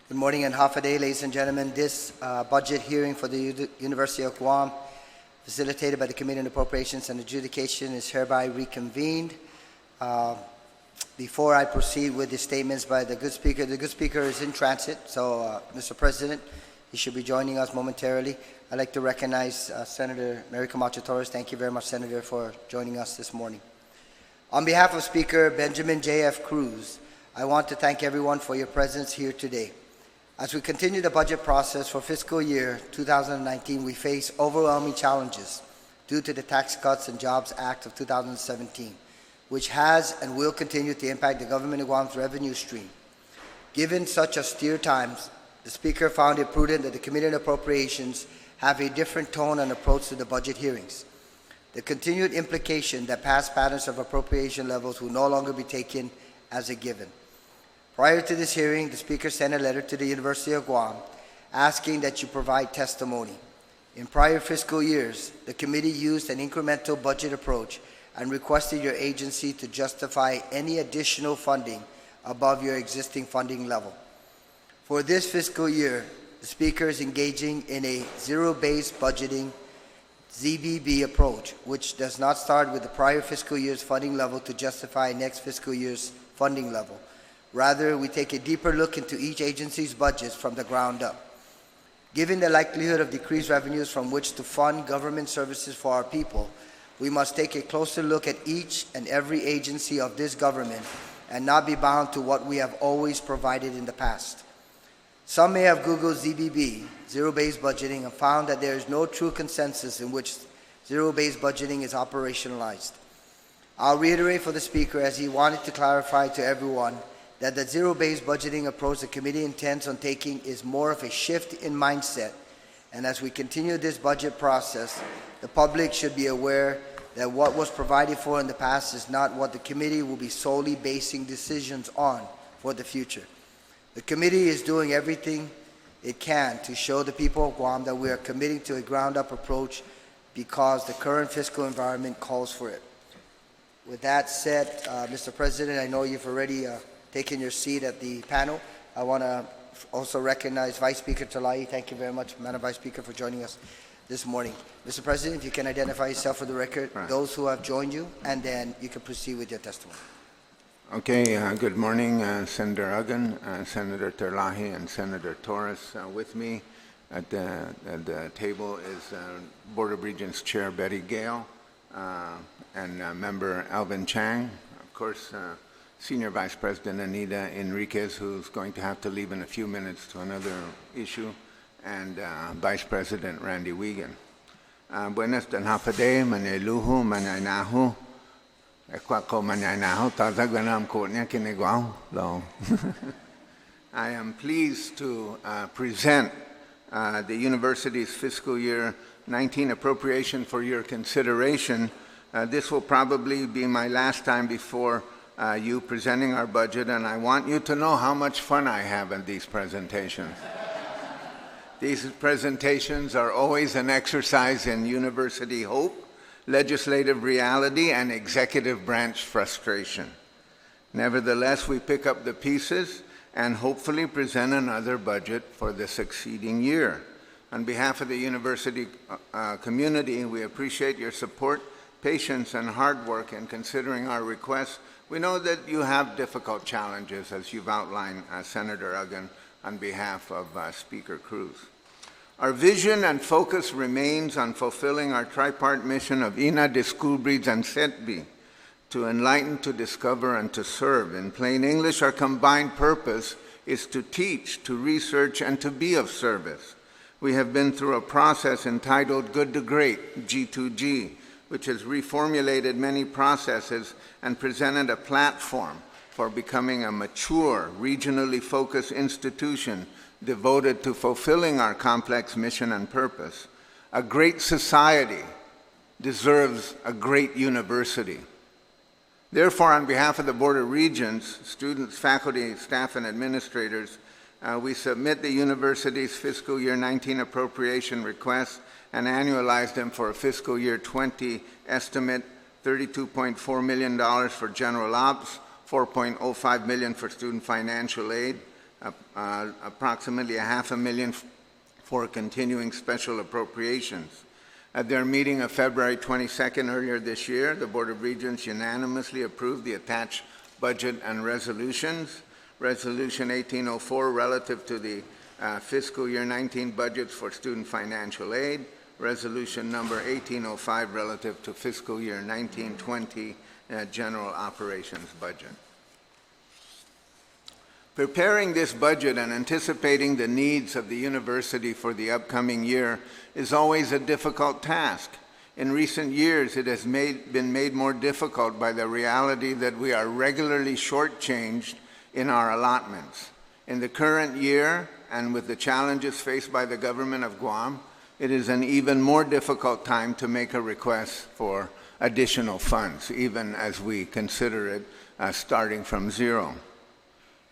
Good morning and half a day, ladies and gentlemen. This budget hearing for the University of Guam, facilitated by the Committee on Appropriations and Adjudication, is hereby reconvened. Before I proceed with the statements by the good speaker is in transit, so Mr. President, he should be joining us momentarily. I'd like to recognize Senator Mary Camacho Torres. Thank you very much, Senator, for joining us this morning. On behalf of Speaker Benjamin B.J.F. Cruz, I want to thank everyone for your presence here today. As we continue the budget process for fiscal year 2019, we face overwhelming challenges due to the Tax Cuts and Jobs Act of 2017, which has and will continue to impact the government of Guam's revenue stream. Given such austere times, the Speaker found it prudent that the Committee on Appropriations have a different tone and approach to the budget hearings. The continued implication that past patterns of appropriation levels will no longer be taken as a given. Prior to this hearing, the Speaker sent a letter to the University of Guam asking that you provide testimony. In prior fiscal years, the committee used an incremental budget approach and requested your agency to justify any additional funding above your existing funding level. For this fiscal year, the Speaker is engaging in a zero-based budgeting ZBB approach, which does not start with the prior fiscal year's funding level to justify next fiscal year's funding level. Rather, we take a deeper look into each agency's budgets from the ground up. Given the likelihood of decreased revenues from which to fund government services for our people, we must take a closer look at each and every agency of this government and not be bound to what we have always provided in the past. Some may have Googled ZBB, zero-based budgeting, and found that there is no true consensus in which zero-based budgeting is operationalized. I'll reiterate for the Speaker, as he wanted to clarify to everyone, that the zero-based budgeting approach the committee intends on taking is more of a shift in mindset, and as we continue this budget process, the public should be aware that what was provided for in the past is not what the committee will be solely basing decisions on for the future. The committee is doing everything it can to show the people of Guam that we are committing to a ground-up approach because the current fiscal environment calls for it. With that said, Mr. President, I know you've already taken your seat at the panel. I want to also recognize Vice Speaker Talai. Thank you very much, Madam Vice Speaker, for joining us this morning. Mr. President, if you can identify yourself for the record, those who have joined you, and then you can proceed with your testimony. Okay, good morning, Senator Uggan, Senator Terlahi, and Senator Torres. With me at the table is Board of Regents Chair Betty Gale and Member Alvin Chang, of course, Senior Vice President Anita Enriquez, who's going to have to leave in a few minutes to another issue, and Vice President Randy Wiegand. Buenas dan hafade, maneluhu, manainahu. I am pleased to present the university's fiscal year 19 appropriation for your consideration. This will probably be my last time before you presenting our budget, and I want you to know how much fun I have in these presentations. These presentations are always an exercise in university hope, legislative reality, and executive branch frustration. Nevertheless, we pick up the pieces and hopefully present another budget for the succeeding year. On behalf of the university community, we appreciate your support, patience, and hard work in considering our requests. We know that you have difficult challenges, as you've outlined, Senator Uggan, on behalf of Speaker Cruz. Our vision and focus remains on fulfilling our tripart mission of Ina Descubris and Setbi, to enlighten, to discover, and to serve. In plain English, our combined purpose is to teach, to research, and to be of service. We have been through a process entitled Good to Great, G2G, which has reformulated many processes and presented a platform for becoming a mature, regionally focused institution devoted to fulfilling our complex mission and purpose. A great society deserves a great university. Therefore, on behalf of the Board of Regents, students, faculty, staff, and administrators, we submit the university's fiscal year 19 appropriation requests and annualize them for a fiscal year 20 estimate, $32.4 million for general ops, $4.05 million for student financial aid, approximately $500,000 for continuing special appropriations. At their meeting of February 22nd earlier this year, the Board of Regents unanimously approved the attached budget and resolutions. Resolution 1804 relative to the fiscal year 19 budgets for student financial aid. Resolution number 1805 relative to fiscal year 1920 general operations budget. Preparing this budget and anticipating the needs of the university for the upcoming year is always a difficult task. In recent years, it has been made more difficult by the reality that we are regularly shortchanged in our allotments. In the current year, and with the challenges faced by the government of Guam, it is an even more difficult time to make a request for additional funds, even as we consider it starting from zero.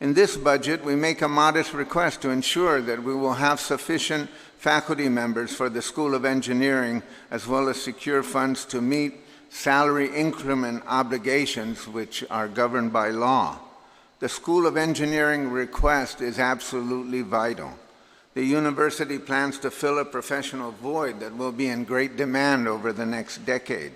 In this budget, we make a modest request to ensure that we will have sufficient faculty members for the School of Engineering, as well as secure funds to meet salary increment obligations which are governed by law. The School of Engineering request is absolutely vital. The university plans to fill a professional void that will be in great demand over the next decade.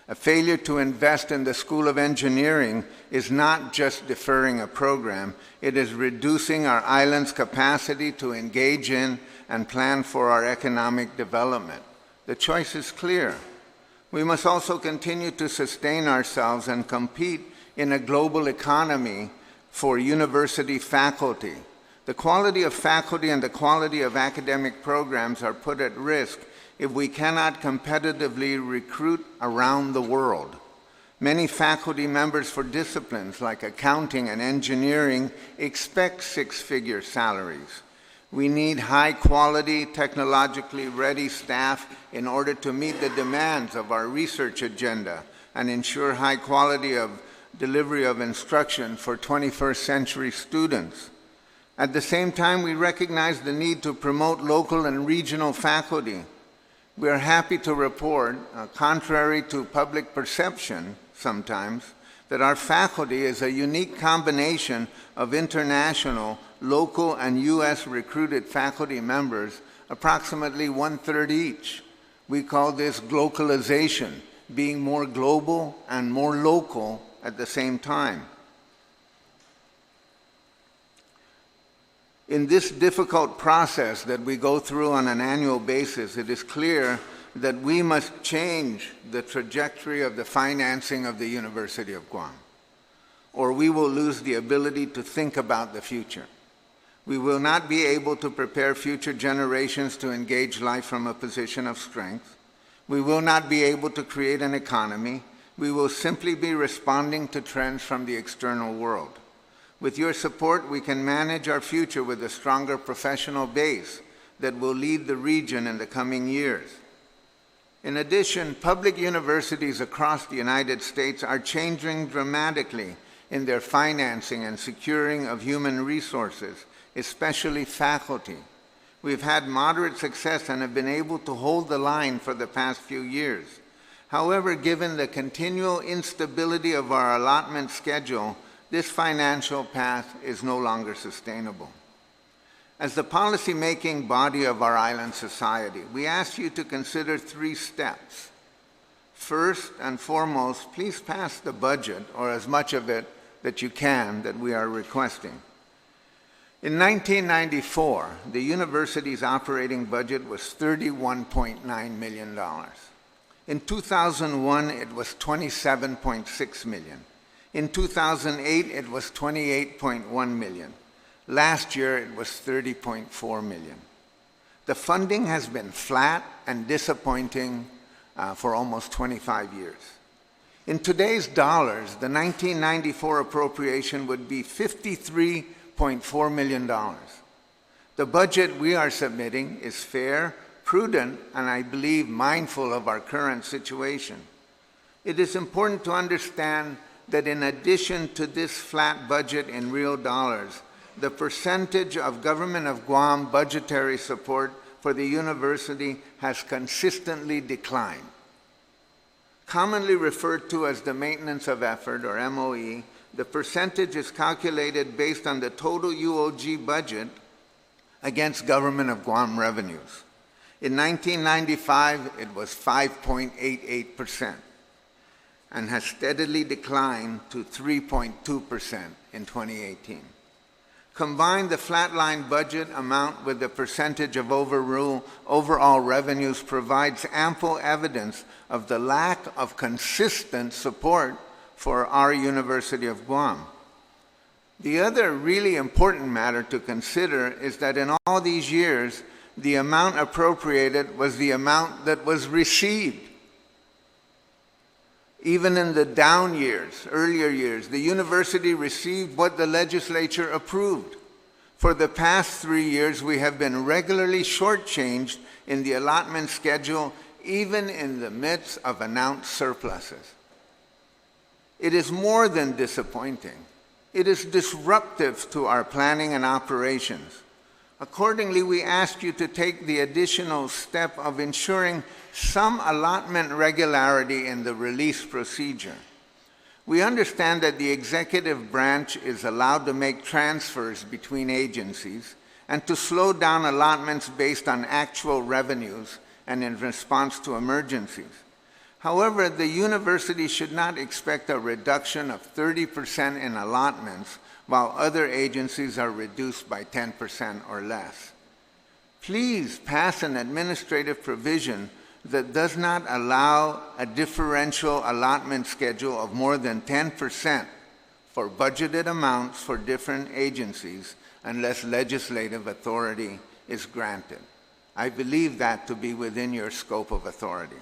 A failure to invest in the School of Engineering is not just deferring a program, it is reducing our island's capacity to engage in and plan for our economic development. The choice is clear. We must also continue to sustain ourselves and compete in a global economy for university faculty. The quality of faculty and the quality of academic programs are put at risk if we cannot competitively recruit around the world. Many faculty members for disciplines like accounting and engineering expect six-figure salaries. We need high-quality, technologically ready staff in order to meet the demands of our research agenda and ensure high quality of delivery of instruction for 21st century students. At the same time, we recognize the need to promote local and regional faculty. We are happy to report, contrary to public perception sometimes, that our faculty is a unique combination of international, local, and U.S. recruited faculty members, approximately 1/3 each. We call this glocalization, being more global and more local at the same time. In this difficult process that we go through on an annual basis, it is clear that we must change the trajectory of the financing of the University of Guam, or we will lose the ability to think about the future. We will not be able to prepare future generations to engage life from a position of strength. We will not be able to create an economy. We will simply be responding to trends from the external world. With your support, we can manage our future with a stronger professional base that will lead the region in the coming years. In addition, public universities across the United States are changing dramatically in their financing and securing of human resources, especially faculty. We've had moderate success and have been able to hold the line for the past few years. However, given the continual instability of our allotment schedule, this financial path is no longer sustainable. As the policy-making body of our island society, we ask you to consider 3 steps. First and foremost, please pass the budget, or as much of it that you can, that we are requesting. In 1994, the university's operating budget was $31.9 million. In 2001, it was $27.6 million. In 2008, it was $28.1 million. Last year, it was $30.4 million. The funding has been flat and disappointing for almost 25 years. In today's dollars, the 1994 appropriation would be $53.4 million. The budget we are submitting is fair, prudent, and I believe mindful of our current situation. It is important to understand that in addition to this flat budget in real dollars, the percentage of Government of Guam budgetary support for the university has consistently declined. Commonly referred to as the Maintenance of Effort, or MOE, The percentage is calculated based on the total UOG budget against Government of Guam revenues. In 1995, it was 5.88% and has steadily declined to 3.2% in 2018. Combine the flatline budget amount with the percentage of overall revenues provides ample evidence of the lack of consistent support for our University of Guam. The other really important matter to consider is that in all these years, the amount appropriated was the amount that was received. Even in the down years, earlier years, the university received what the legislature approved. For the past 3 years, we have been regularly shortchanged in the allotment schedule, even in the midst of announced surpluses. It is more than disappointing. It is disruptive to our planning and operations. Accordingly, we ask you to take the additional step of ensuring some allotment regularity in the release procedure. We understand that the executive branch is allowed to make transfers between agencies and to slow down allotments based on actual revenues and in response to emergencies. However, the university should not expect a reduction of 30% in allotments while other agencies are reduced by 10% or less. Please pass an administrative provision that does not allow a differential allotment schedule of more than 10% for budgeted amounts for different agencies unless legislative authority is granted. I believe that to be within your scope of authority.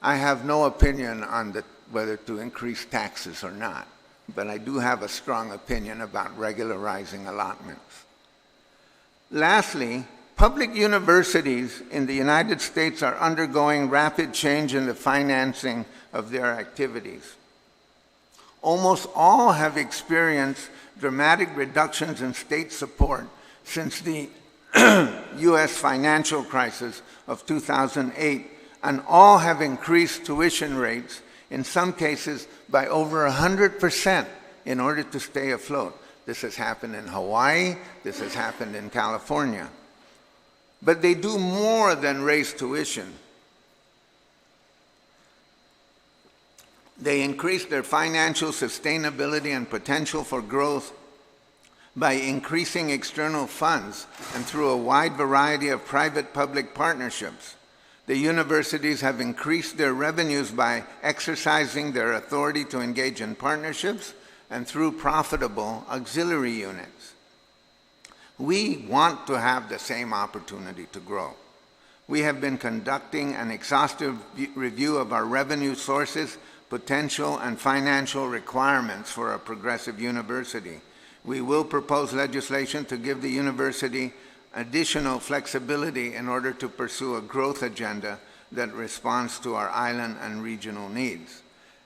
I have no opinion on whether to increase taxes or not, but I do have a strong opinion about regularizing allotments. Lastly, public universities in the United States are undergoing rapid change in the financing of their activities. Almost all have experienced dramatic reductions in state support since the U.S. financial crisis of 2008, and all have increased tuition rates, in some cases by over 100%, in order to stay afloat. This has happened in Hawaii, this has happened in California. But they do more than raise tuition. They increase their financial sustainability and potential for growth by increasing external funds and through a wide variety of private-public partnerships. The universities have increased their revenues by exercising their authority to engage in partnerships and through profitable auxiliary units. We want to have the same opportunity to grow. We have been conducting an exhaustive review of our revenue sources, potential, and financial requirements for a progressive university. We will propose legislation to give the university additional flexibility in order to pursue a growth agenda that responds to our island and regional needs.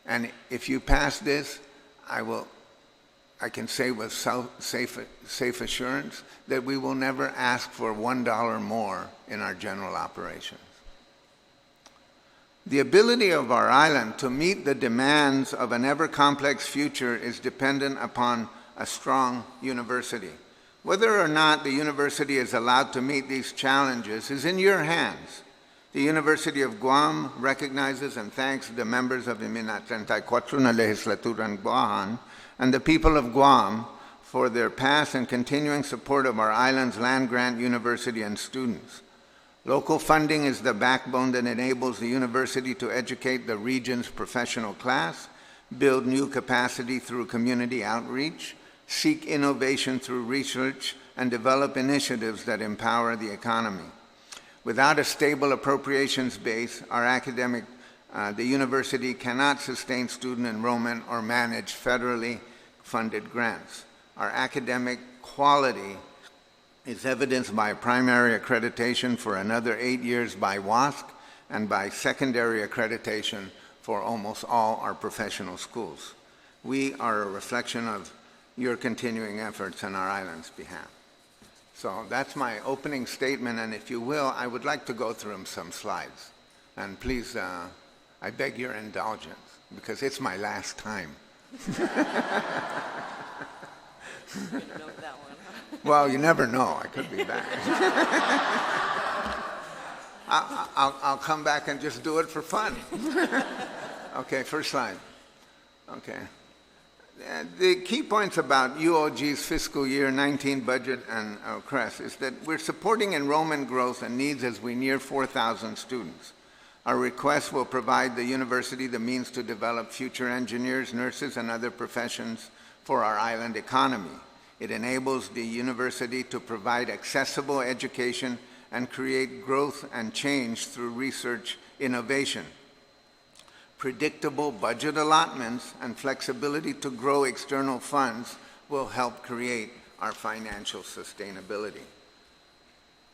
And if you pass this, I can say with safe assurance that we will never ask for $1 more in our general operations. The ability of our island to meet the demands of an ever-complex future is dependent upon a strong university. Whether or not the university is allowed to meet these challenges is in your hands. The University of Guam recognizes and thanks the members of the 34 na legislatura en Guam and the people of Guam for their past and continuing support of our island's land-grant university and students. Local funding is the backbone that enables the university to educate the region's professional class, build new capacity through community outreach, seek innovation through research, and develop initiatives that empower the economy. Without a stable appropriations base, the university cannot sustain student enrollment or manage federally funded grants. Our academic quality is evidenced by primary accreditation for another 8 years by WASC and by secondary accreditation for almost all our professional schools. We are a reflection of your continuing efforts on our island's behalf. So that's my opening statement, and if you will, I would like to go through some slides. And please, I beg your indulgence, because it's my last time Note that one, huh? Well, you never know. I could be back. I'll come back and just do it for fun. Okay, first slide. Okay. The key points about UOG's fiscal year 19 budget and CRES is that we're supporting enrollment growth and needs as we near 4,000 students. Our request will provide the university the means to develop future engineers, nurses, and other professions for our island economy. It enables the university to provide accessible education and create growth and change through research innovation. Predictable budget allotments and flexibility to grow external funds will help create our financial sustainability.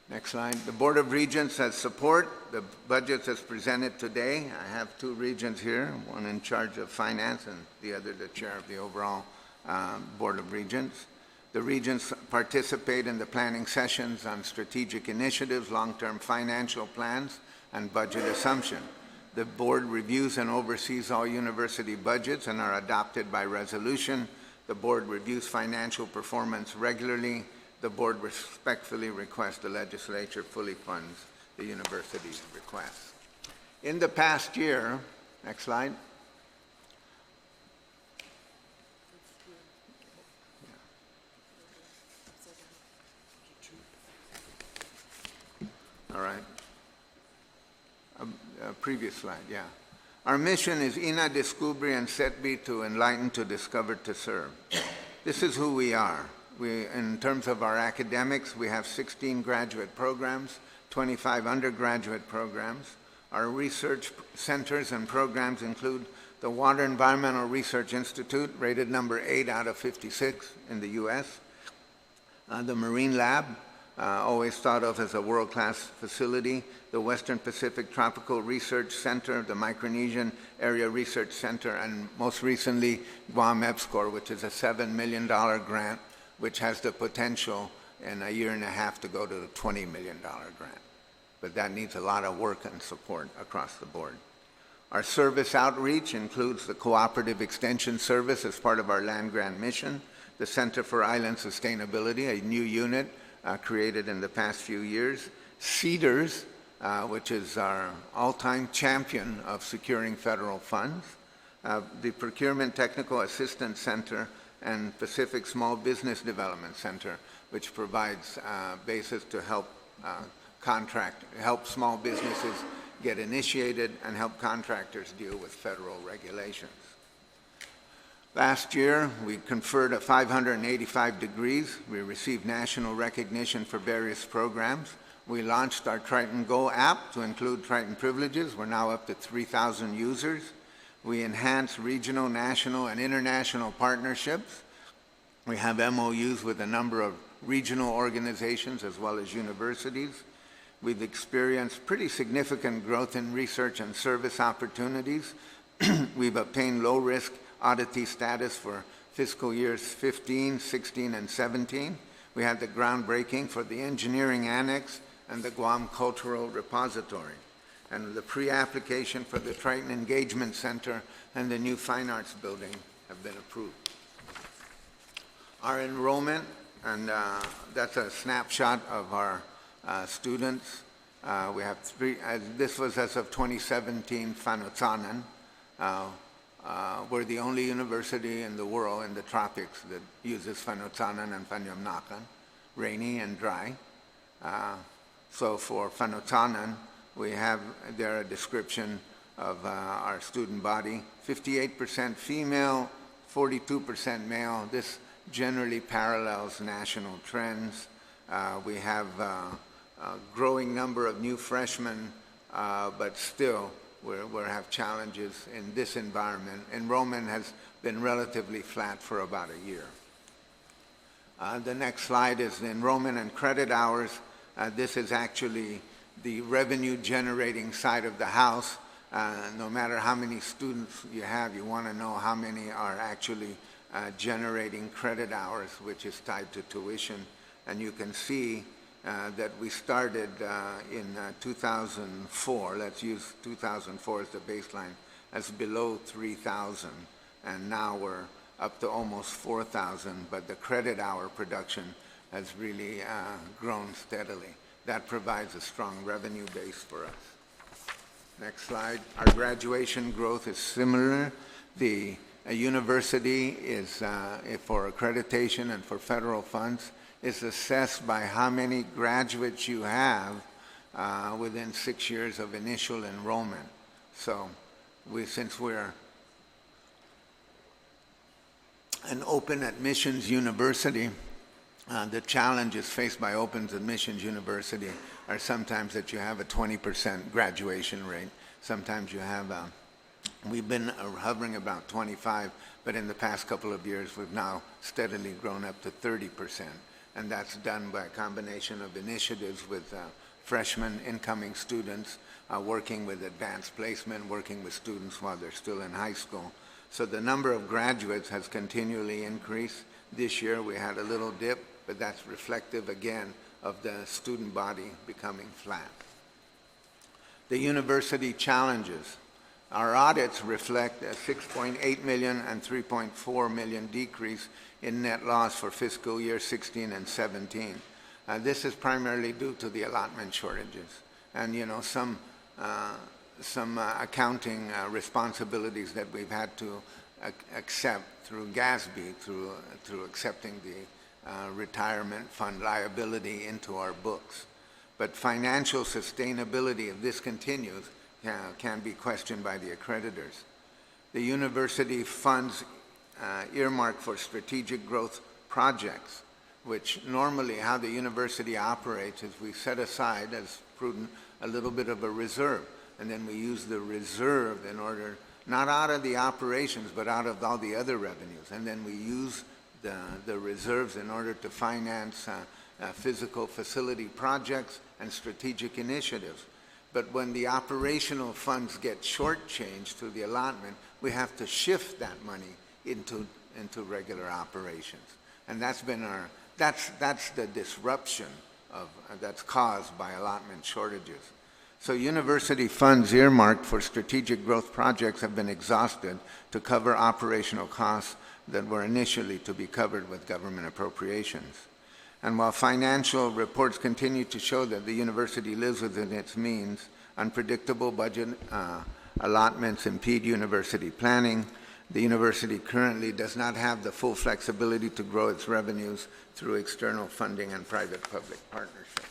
Next slide. The Board of Regents has support the budgets as presented today. I have two regents here, one in charge of finance and the other the chair of the overall Board of Regents. The regents participate in the planning sessions on strategic initiatives, long-term financial plans, and budget assumption. The board reviews and oversees all university budgets and are adopted by resolution. The board reviews financial performance regularly. The board respectfully requests the legislature fully funds the university's requests. In the past year, next slide. All right. Previous slide, yeah. Our mission is Ina Descubri and Setbi to enlighten, to discover, to serve. This is who we are. In terms of our academics, we have 16 graduate programs, 25 undergraduate programs. Our research centers and programs include the Water Environmental Research Institute, rated number 8 out of 56 in the U.S. The Marine Lab, always thought of as a world-class facility, the Western Pacific Tropical Research Center, the Micronesian Area Research Center, and most recently, Guam EPSCoR, which is a $7 million grant, which has the potential in a year and a half to go to a $20 million grant. But that needs a lot of work and support across the board. Our service outreach includes the Cooperative Extension Service as part of our land grant mission, the Center for Island Sustainability, a new unit created in the past few years, CEDARS, which is our all-time champion of securing federal funds, the Procurement Technical Assistance Center, and Pacific Small Business Development Center, which provides basis to help help small businesses get initiated and help contractors deal with federal regulations. Last year, we conferred 585 degrees. We received national recognition for various programs. We launched our Triton Go app to include Triton privileges. We're now up to 3,000 users. We enhanced regional, national, and international partnerships. We have MOUs with a number of regional organizations as well as universities. We've experienced pretty significant growth in research and service opportunities. We've obtained low-risk oddity status for fiscal years 15, 16, and 17. We had the groundbreaking for the engineering annex and the Guam Cultural Repository. And the pre-application for the Triton Engagement Center and the new Fine Arts Building have been approved. Our enrollment, and that's a snapshot of our students. We have three, this was as of 2017, Fanutsanan. We're the only university in the world in the tropics that uses Fanutsanan and Fanyomnakan, rainy and dry. So for Fanutsanan, we have there a description of our student body, 58% female, 42% male. This generally parallels national trends. We have a growing number of new freshmen, but still we have challenges in this environment. Enrollment has been relatively flat for about a year. The next slide is the enrollment and credit hours. This is actually the revenue generating side of the house. No matter how many students you have, you want to know how many are actually generating credit hours, which is tied to tuition. And you can see that we started in 2004, let's use 2004 as the baseline, as below 3,000. And now we're up to almost 4,000, but the credit hour production has really grown steadily. That provides a strong revenue base for us. Next slide. Our graduation growth is similar. The university is, for accreditation and for federal funds, is assessed by how many graduates you have within 6 years of initial enrollment. So since we're an open admissions university, the challenges faced by open admissions university are sometimes that you have a 20% graduation rate. Sometimes you have, we've been hovering about 25, but in the past couple of years, we've now steadily grown up to 30%. And that's done by a combination of initiatives with freshmen, incoming students, working with advanced placement, working with students while they're still in high school. So the number of graduates has continually increased. This year we had a little dip, but that's reflective again of the student body becoming flat. The university challenges. Our audits reflect a 6.8 million and 3.4 million decrease in net loss for fiscal year 16 and 17. This is primarily due to the allotment shortages and, some accounting responsibilities that we've had to accept through GASB, through accepting the retirement fund liability into our books. But financial sustainability, if this continues, can be questioned by the accreditors. The university funds earmarked for strategic growth projects, which normally how the university operates is we set aside, as prudent, a little bit of a reserve, and then we use the reserve in order, not out of the operations, but out of all the other revenues, and then we use the reserves in order to finance physical facility projects and strategic initiatives. But when the operational funds get shortchanged through the allotment, we have to shift that money into regular operations. And that's been that's the disruption that's caused by allotment shortages. So university funds earmarked for strategic growth projects have been exhausted to cover operational costs that were initially to be covered with government appropriations. And while financial reports continue to show that the university lives within its means, unpredictable budget allotments impede university planning. The university currently does not have the full flexibility to grow its revenues through external funding and private-public partnerships.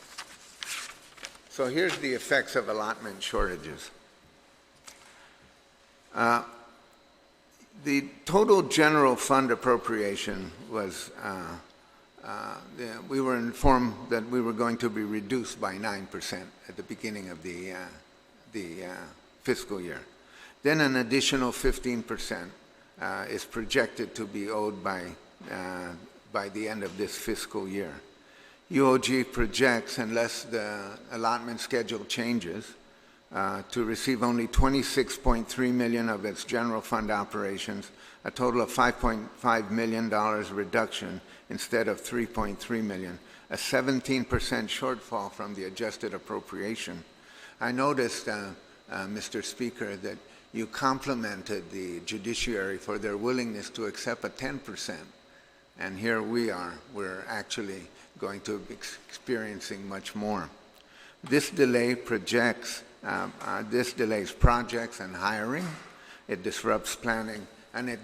So here's the effects of allotment shortages. The total general fund appropriation was we were informed that we were going to be reduced by 9% at the beginning of the fiscal year. Then an additional 15% is projected to be owed by the end of this fiscal year. UOG projects, unless the allotment schedule changes, to receive only $26.3 million of its general fund operations, a total of $5.5 million reduction instead of $3.3 million, a 17% shortfall from the adjusted appropriation. I noticed, Mr. Speaker, that you complimented the judiciary for their willingness to accept a 10%. And here we are, we're actually going to be experiencing much more. This delay delays projects and hiring. It disrupts planning, and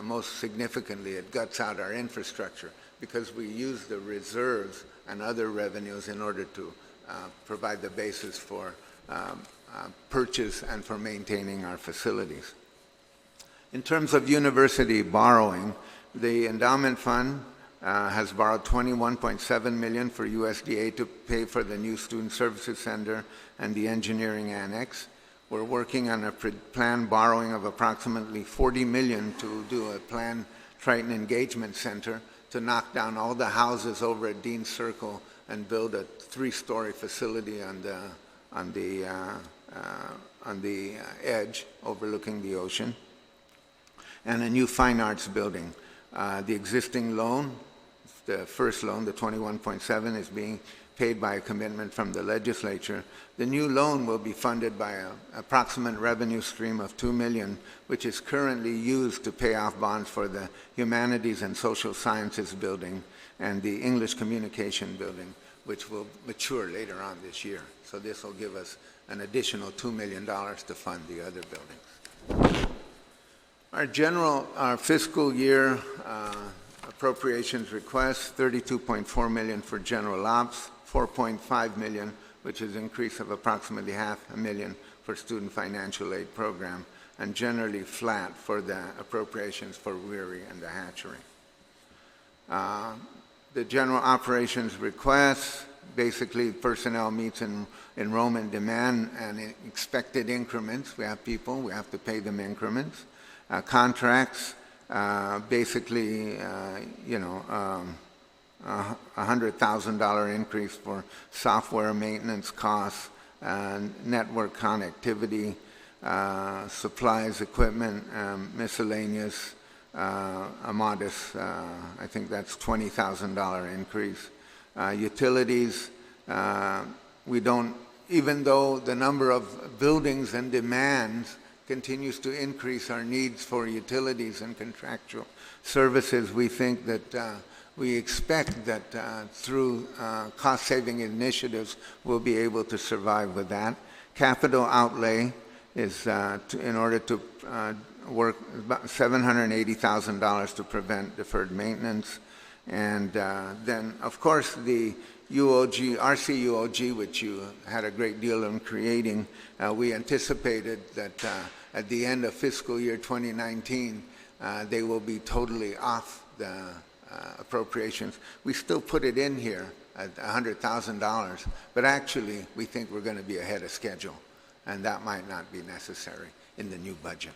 most significantly, it guts out our infrastructure because we use the reserves and other revenues in order to provide the basis for purchase and for maintaining our facilities. In terms of university borrowing, the endowment fund has borrowed $21.7 million for USDA to pay for the new Student Services Center and the engineering annex. We're working on a planned borrowing of approximately $40 million to do a planned Triton Engagement Center to knock down all the houses over at Dean Circle and build a 3-story facility on the edge overlooking the ocean, and a new fine arts building. The existing loan, the first loan, the 21.7, is being paid by a commitment from the legislature. The new loan will be funded by an approximate revenue stream of $2 million, which is currently used to pay off bonds for the Humanities and Social Sciences building and the English Communication building, which will mature later on this year. So this will give us an additional $2 million to fund the other buildings. Our fiscal year appropriations request, $32.4 million for general ops, $4.5 million, which is an increase of approximately $500,000 for student financial aid program, and generally flat for the appropriations for Weary and the hatchery. The general operations request, basically personnel meets enrollment demand and expected increments. We have people, we have to pay them increments. Contracts, basically, $100,000 increase for software maintenance costs, network connectivity, supplies, equipment, miscellaneous, a modest, I think that's $20,000 increase. Utilities, we don't, even though the number of buildings and demands continues to increase our needs for utilities and contractual services, we think that we expect that through cost-saving initiatives, we'll be able to survive with that. Capital outlay is in order to work about $780,000 to prevent deferred maintenance. And then, of course, the UOG, RCUOG, which you had a great deal in creating, we anticipated that at the end of fiscal year 2019, they will be totally off the appropriations. We still put it in here at $100,000, but actually we think we're going to be ahead of schedule, and that might not be necessary in the new budget.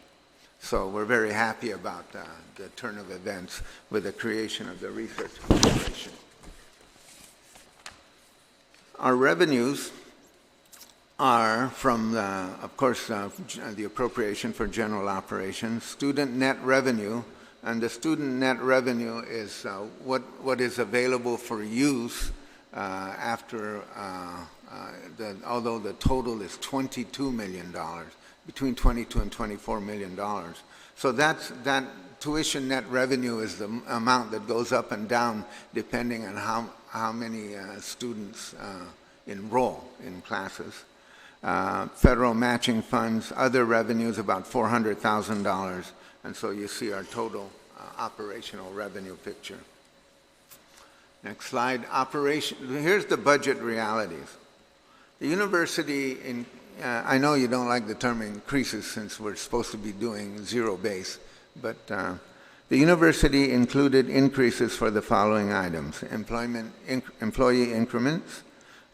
So we're very happy about the turn of events with the creation of the Research Corporation. Our revenues are from, of course, the appropriation for general operations, student net revenue, and the student net revenue is what is available for use after, although the total is $22 million, between $22 and $24 million. So that tuition net revenue is the amount that goes up and down depending on how many students enroll in classes. Federal matching funds, other revenues, about $400,000. And so you see our total operational revenue picture. Next slide. Here's the budget realities. The university, I know you don't like the term increases since we're supposed to be doing zero base, but the university included increases for the following items: employee increments,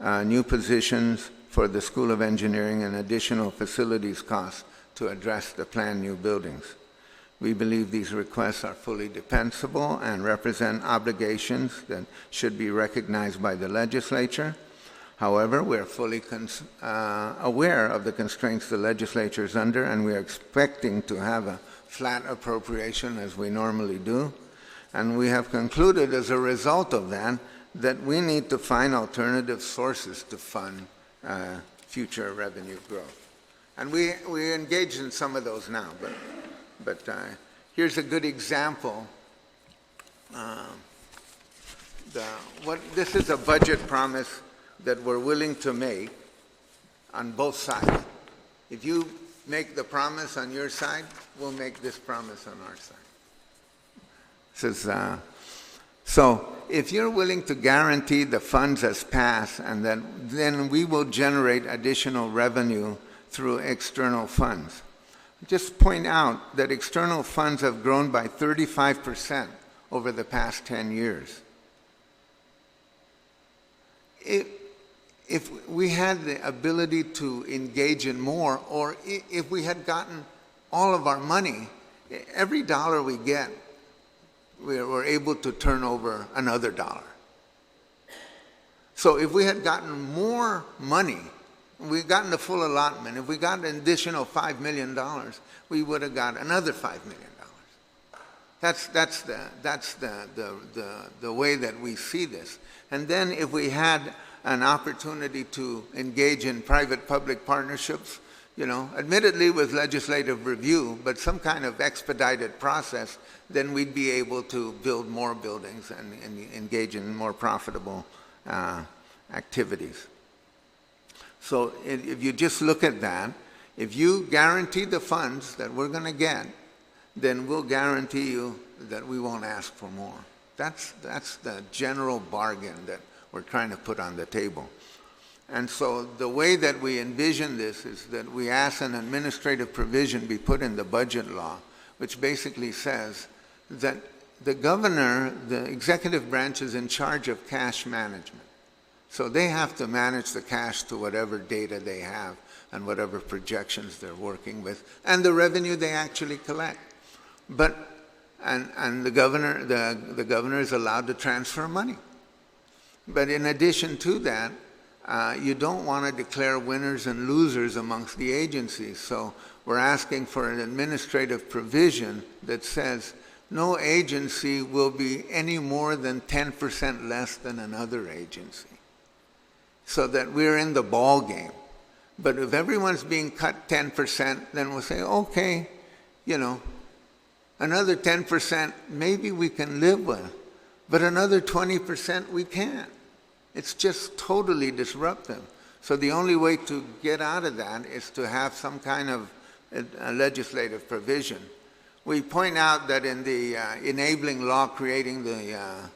new positions for the School of Engineering, and additional facilities costs to address the planned new buildings. We believe these requests are fully defensible and represent obligations that should be recognized by the legislature. However, we are fully aware of the constraints the legislature is under, and we are expecting to have a flat appropriation as we normally do. And we have concluded as a result of that we need to find alternative sources to fund future revenue growth. And we engage in some of those now, but here's a good example. This is a budget promise that we're willing to make on both sides. If you make the promise on your side, we'll make this promise on our side. So if you're willing to guarantee the funds as passed, and then we will generate additional revenue through external funds. Just point out that external funds have grown by 35% over the past 10 years. If we had the ability to engage in more, or if we had gotten all of our money, every dollar we get, we're able to turn over another dollar. So if we had gotten more money, we've gotten the full allotment, if we got an additional $5 million, we would have got another $5 million. That's the way that we see this. And then if we had an opportunity to engage in private-public partnerships, admittedly with legislative review, but some kind of expedited process, then we'd be able to build more buildings and engage in more profitable activities. So if you just look at that, if you guarantee the funds that we're going to get, then we'll guarantee you that we won't ask for more. That's the general bargain that we're trying to put on the table. And so the way that we envision this is that we ask an administrative provision be put in the budget law, which basically says that the governor, the executive branch, is in charge of cash management. So they have to manage the cash to whatever data they have and whatever projections they're working with, and the revenue they actually collect. But the governor is allowed to transfer money. But in addition to that, you don't want to declare winners and losers amongst the agencies. So we're asking for an administrative provision that says no agency will be any more than 10% less than another agency, so that we're in the ball game. But if everyone's being cut 10%, then we'll say, okay, another 10% maybe we can live with, but another 20% we can't. It's just totally disruptive. So the only way to get out of that is to have some kind of a legislative provision. We point out that in the enabling law creating the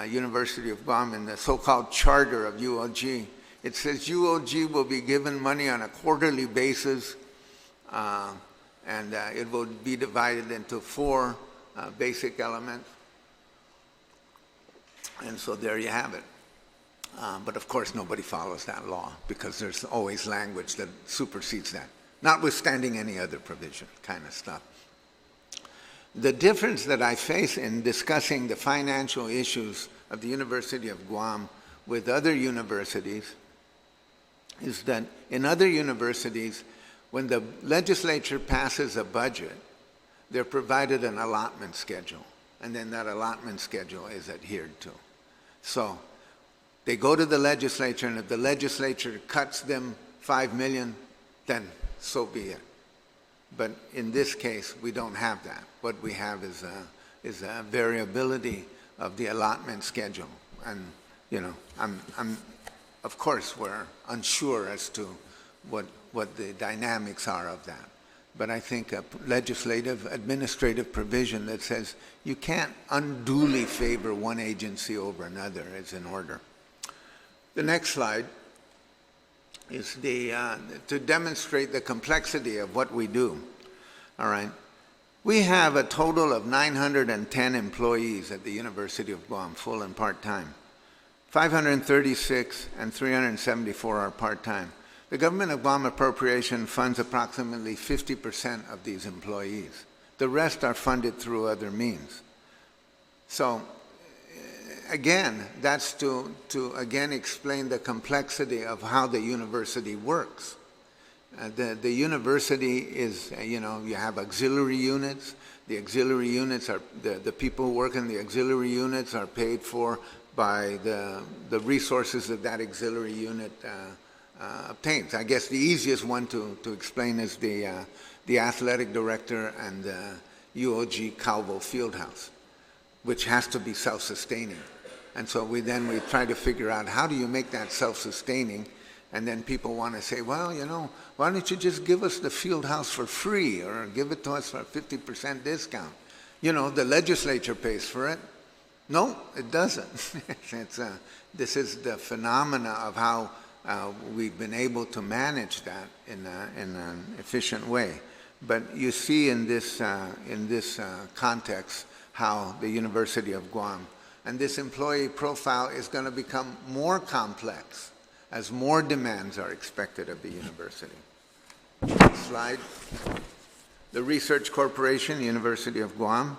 University of Guam, in the so-called charter of UOG, it says UOG will be given money on a quarterly basis, and it will be divided into 4 basic elements. And so there you have it. But of course, nobody follows that law because there's always language that supersedes that, notwithstanding any other provision kind of stuff. The difference that I face in discussing the financial issues of the University of Guam with other universities is that in other universities, when the legislature passes a budget, they're provided an allotment schedule, and then that allotment schedule is adhered to. So they go to the legislature, and if the legislature cuts them $5 million, then so be it. But in this case, we don't have that. What we have is a variability of the allotment schedule. And, of course, we're unsure as to what the dynamics are of that. But I think a legislative, administrative provision that says you can't unduly favor one agency over another is in order. The next slide is to demonstrate the complexity of what we do. All right. We have a total of 910 employees at the University of Guam, full and part-time. 536 and 374 are part-time. The government of Guam appropriation funds approximately 50% of these employees. The rest are funded through other means. So, again, that's to again explain the complexity of how the university works. The university is, you have auxiliary units. The auxiliary units are, the people who work in the auxiliary units are paid for by the resources that auxiliary unit obtains. I guess the easiest one to explain is the athletic director and the UOG Calvo Fieldhouse, which has to be self-sustaining. And so we try to figure out how do you make that self-sustaining, and then people want to say, well, why don't you just give us the field house for free or give it to us for a 50% discount? The legislature pays for it. No, it doesn't. This is the phenomena of how we've been able to manage that in an efficient way. But you see in this context how the University of Guam and this employee profile is going to become more complex as more demands are expected of the university. Next slide. The Research Corporation, University of Guam.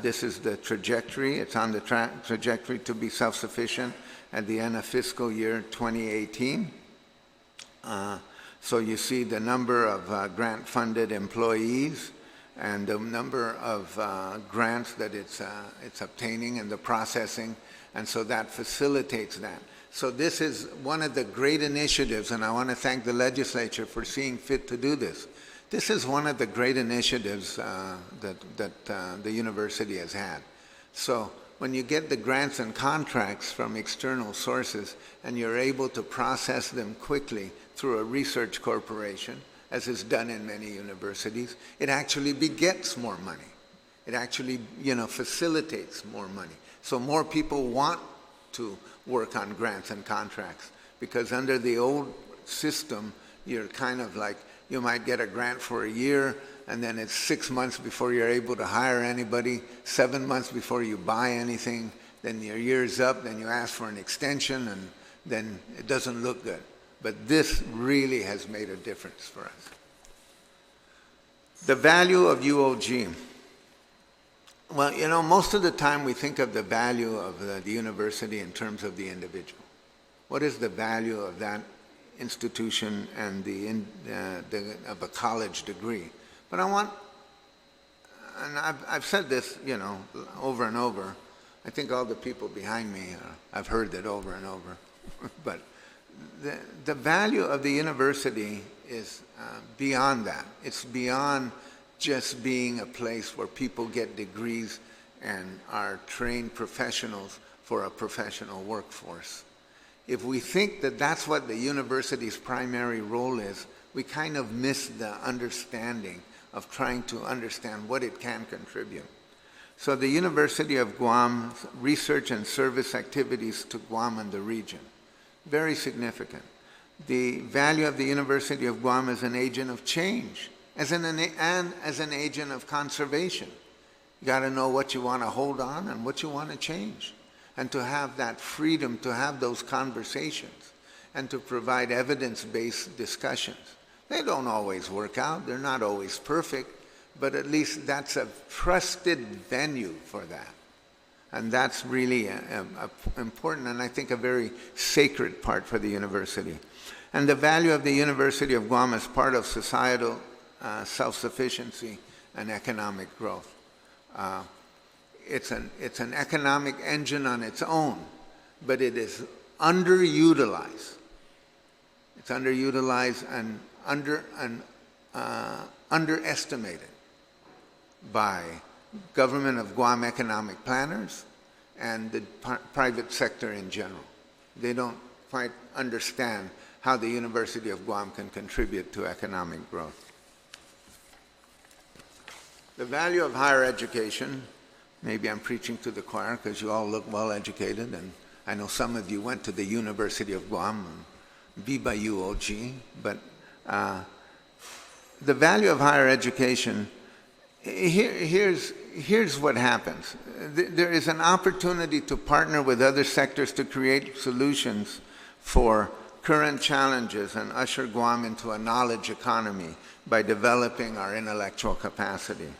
This is the trajectory. It's on the trajectory to be self-sufficient at the end of fiscal year 2018. So you see the number of grant-funded employees and the number of grants that it's obtaining and the processing, and so that facilitates that. So this is one of the great initiatives, and I want to thank the legislature for seeing fit to do this. This is one of the great initiatives that the university has had. So when you get the grants and contracts from external sources and you're able to process them quickly through a research corporation, as is done in many universities, it actually begets more money. It actually, facilitates more money. So more people want to work on grants and contracts, because under the old system, you're kind of like, you might get a grant for a year, and then it's 6 months before you're able to hire anybody, 7 months before you buy anything, then your year's up, then you ask for an extension, and then it doesn't look good. But this really has made a difference for us. The value of UOG. Well, most of the time we think of the value of the university in terms of the individual. What is the value of that institution and of a college degree? But I want, and I've said this, over and over. I think all the people behind me, I've heard that over and over. But the value of the university is beyond that. It's beyond just being a place where people get degrees and are trained professionals for a professional workforce. If we think that that's what the university's primary role is, we kind of miss the understanding of trying to understand what it can contribute. So the University of Guam's research and service activities to Guam and the region, very significant. The value of the University of Guam as an agent of change, and as an agent of conservation. You got to know what you want to hold on and what you want to change, and to have that freedom to have those conversations and to provide evidence-based discussions. They don't always work out, they're not always perfect, but at least that's a trusted venue for that. And that's really important, and I think a very sacred part for the university. And the value of the University of Guam as part of societal self-sufficiency and economic growth. It's an economic engine on its own, but it is underutilized. It's underutilized and underestimated by government of Guam economic planners and the private sector in general. They don't quite understand how the University of Guam can contribute to economic growth. The value of higher education, maybe I'm preaching to the choir because you all look well educated, and I know some of you went to the University of Guam, and Viva UOG, but the value of higher education, here's what happens. There is an opportunity to partner with other sectors to create solutions for current challenges and usher Guam into a knowledge economy by developing our intellectual capacity.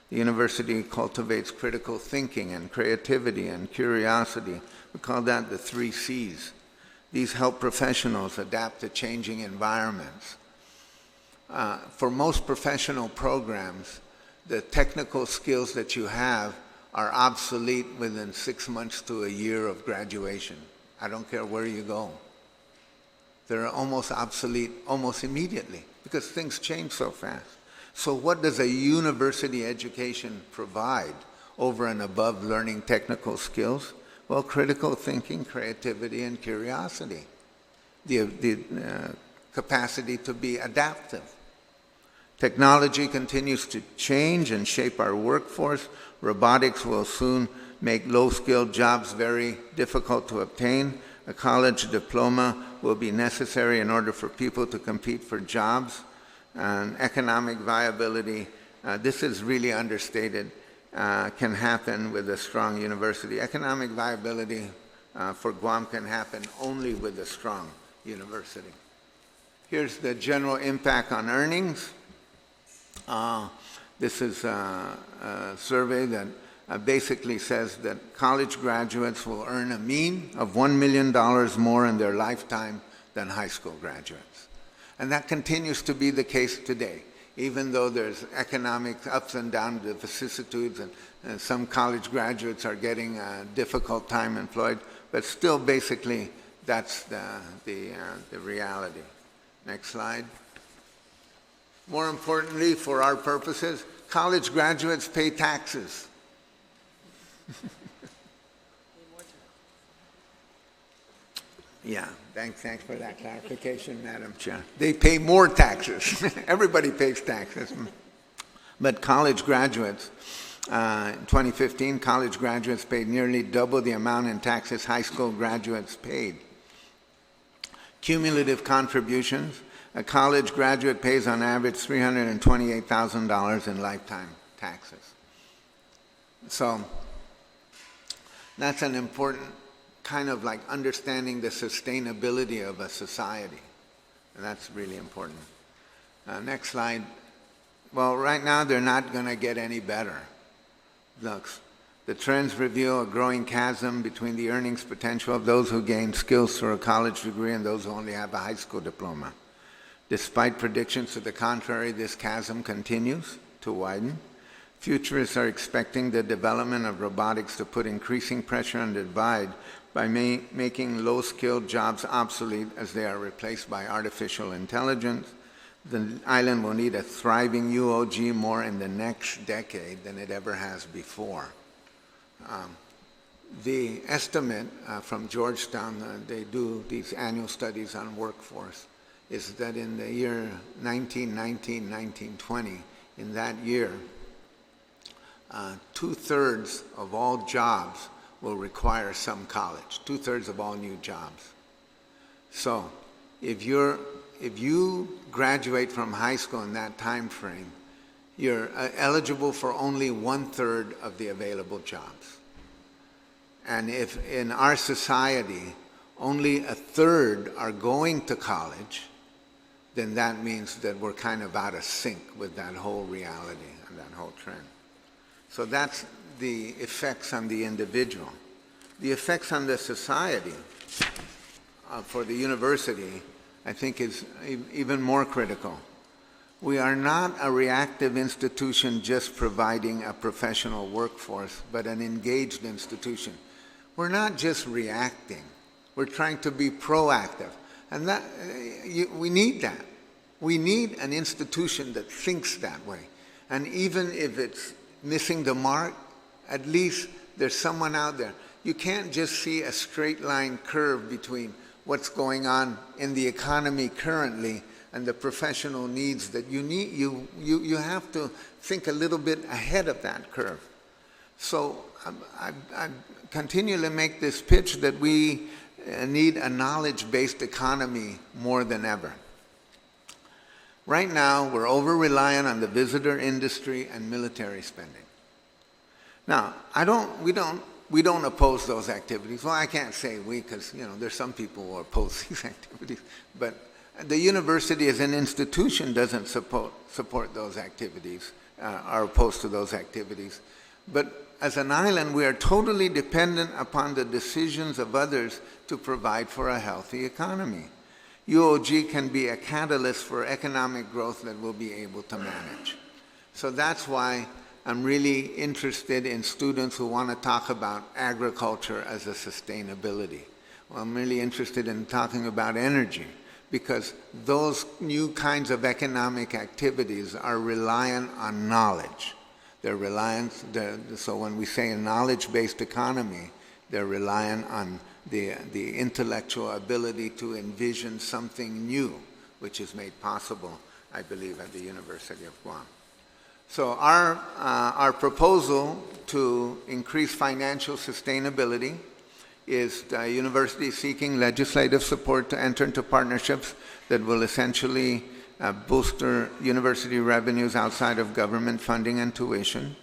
The university cultivates critical thinking and creativity and curiosity. We call that the 3 C's. These help professionals adapt to changing environments. For most professional programs, the technical skills that you have are obsolete within 6 months to a year of graduation. I don't care where you go. They're almost obsolete almost immediately because things change so fast. So what does a university education provide over and above learning technical skills? Well, critical thinking, creativity, and curiosity. The capacity to be adaptive. Technology continues to change and shape our workforce. Robotics will soon make low-skilled jobs very difficult to obtain. A college diploma will be necessary in order for people to compete for jobs. And economic viability, this is really understated, can happen with a strong university. Economic viability for Guam can happen only with a strong university. Here's the general impact on earnings. This is a survey that basically says that college graduates will earn a mean of $1 million more in their lifetime than high school graduates. And that continues to be the case today, even though there's economic ups and downs, the vicissitudes, and some college graduates are getting a difficult time employed, but still basically that's the reality. Next slide. More importantly, for our purposes, college graduates pay taxes. Yeah, thanks for that clarification, Madam Chair. They pay more taxes. Everybody pays taxes. But college graduates, in 2015, college graduates paid nearly double the amount in taxes high school graduates paid. Cumulative contributions, a college graduate pays on average $328,000 in lifetime taxes. So that's an important kind of like understanding the sustainability of a society. And that's really important. Next slide. Well, right now they're not going to get any better. Look, the trends reveal a growing chasm between the earnings potential of those who gain skills through a college degree and those who only have a high school diploma. Despite predictions to the contrary, this chasm continues to widen. Futurists are expecting the development of robotics to put increasing pressure on the divide by making low-skilled jobs obsolete as they are replaced by artificial intelligence. The island will need a thriving UOG more in the next decade than it ever has before. The estimate from Georgetown, they do these annual studies on workforce, is that in the year 1919, 1920, in that year, 2/3 of all jobs will require some college, 2/3 of all new jobs. So if you graduate from high school in that time frame, you're eligible for only 1/3 of the available jobs. And if in our society only 1/3 are going to college, then that means that we're kind of out of sync with that whole reality and that whole trend. So that's the effects on the individual. The effects on the society for the university, I think, is even more critical. We are not a reactive institution just providing a professional workforce, but an engaged institution. We're not just reacting. We're trying to be proactive. And that we need that. We need an institution that thinks that way. And even if it's missing the mark, at least there's someone out there. You can't just see a straight line curve between what's going on in the economy currently and the professional needs that you need. You have to think a little bit ahead of that curve. So I continually make this pitch that we need a knowledge-based economy more than ever. Right now, we're over-reliant on the visitor industry and military spending. Now, we don't oppose those activities. Well, I can't say we, because there's some people who oppose these activities. But the university as an institution doesn't support those activities, are opposed to those activities. But as an island, we are totally dependent upon the decisions of others to provide for a healthy economy. UOG can be a catalyst for economic growth that we'll be able to manage. So that's why I'm really interested in students who want to talk about agriculture as a sustainability. Well, I'm really interested in talking about energy, because those new kinds of economic activities are reliant on knowledge. So when we say a knowledge-based economy, they're reliant on the intellectual ability to envision something new, which is made possible, I believe, at the University of Guam. So our proposal to increase financial sustainability is the university seeking legislative support to enter into partnerships that will essentially boost university revenues outside of government funding and tuition.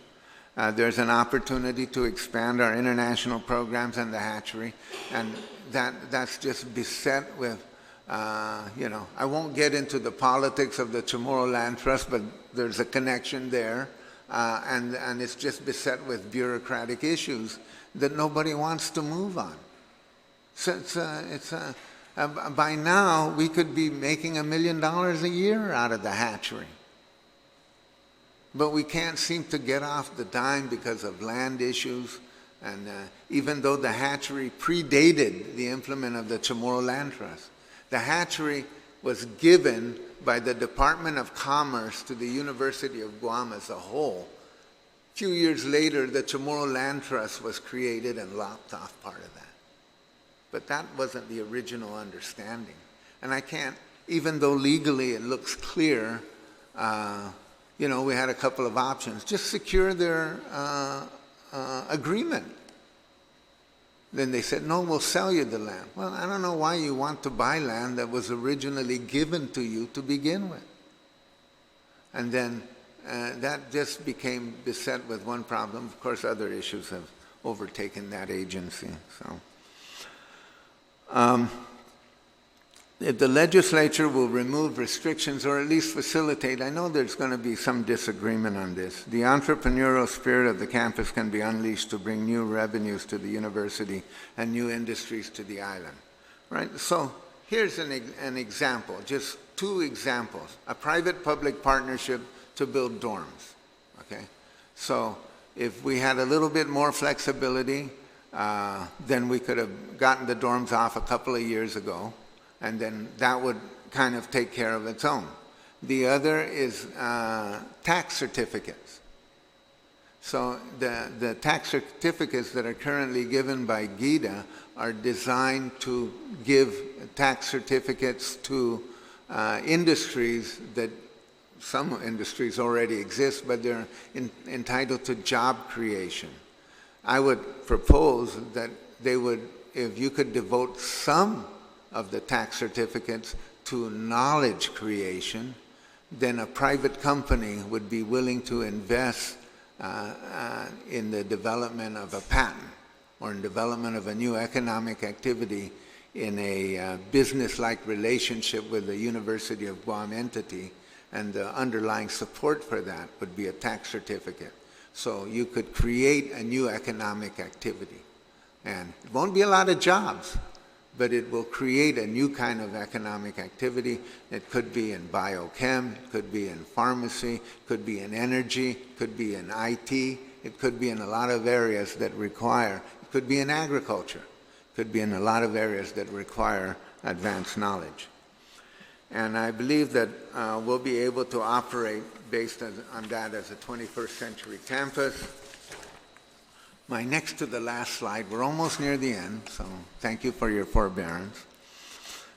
There's an opportunity to expand our international programs and the hatchery, and that's just beset with, I won't get into the politics of the Chamorro Land Trust, but there's a connection there, and it's just beset with bureaucratic issues that nobody wants to move on. So by now, we could be making $1 million a year out of the hatchery. But we can't seem to get off the dime because of land issues And even though the hatchery predated the implement of the Chamorro Land Trust, the hatchery was given by the Department of Commerce to the University of Guam as a whole. A few years later, the Chamorro Land Trust was created and lopped off part of that. But that wasn't the original understanding. And I can't, even though legally it looks clear, you know, we had a couple of options. Just secure their agreement. Then they said, no, we'll sell you the land. Well, I don't know why you want to buy land that was originally given to you to begin with. And then that just became beset with one problem. Of course, other issues have overtaken that agency. So, if the legislature will remove restrictions or at least facilitate, I know there's going to be some disagreement on this. The entrepreneurial spirit of the campus can be unleashed to bring new revenues to the university and new industries to the island, right? So here's an example, just two examples. A private-public partnership to build dorms, okay? So if we had a little bit more flexibility, then we could have gotten the dorms off a couple of years ago, and then that would kind of take care of its own. The other is tax certificates. So the tax certificates that are currently given by GIDA are designed to give tax certificates to industries that some industries already exist, but they're entitled to job creation. I would propose that they would, if you could devote some of the tax certificates to knowledge creation, then a private company would be willing to invest in the development of a patent or in development of a new economic activity in a business-like relationship with the University of Guam entity, and the underlying support for that would be a tax certificate. So you could create a new economic activity. And it won't be a lot of jobs, but it will create a new kind of economic activity. It could be in biochem, it could be in pharmacy, it could be in energy, it could be in IT, it could be in a lot of areas that require, it could be in agriculture, it could be in a lot of areas that require advanced knowledge. And I believe that we'll be able to operate based on that as a 21st century campus. My next to the last slide, we're almost near the end, so thank you for your forbearance.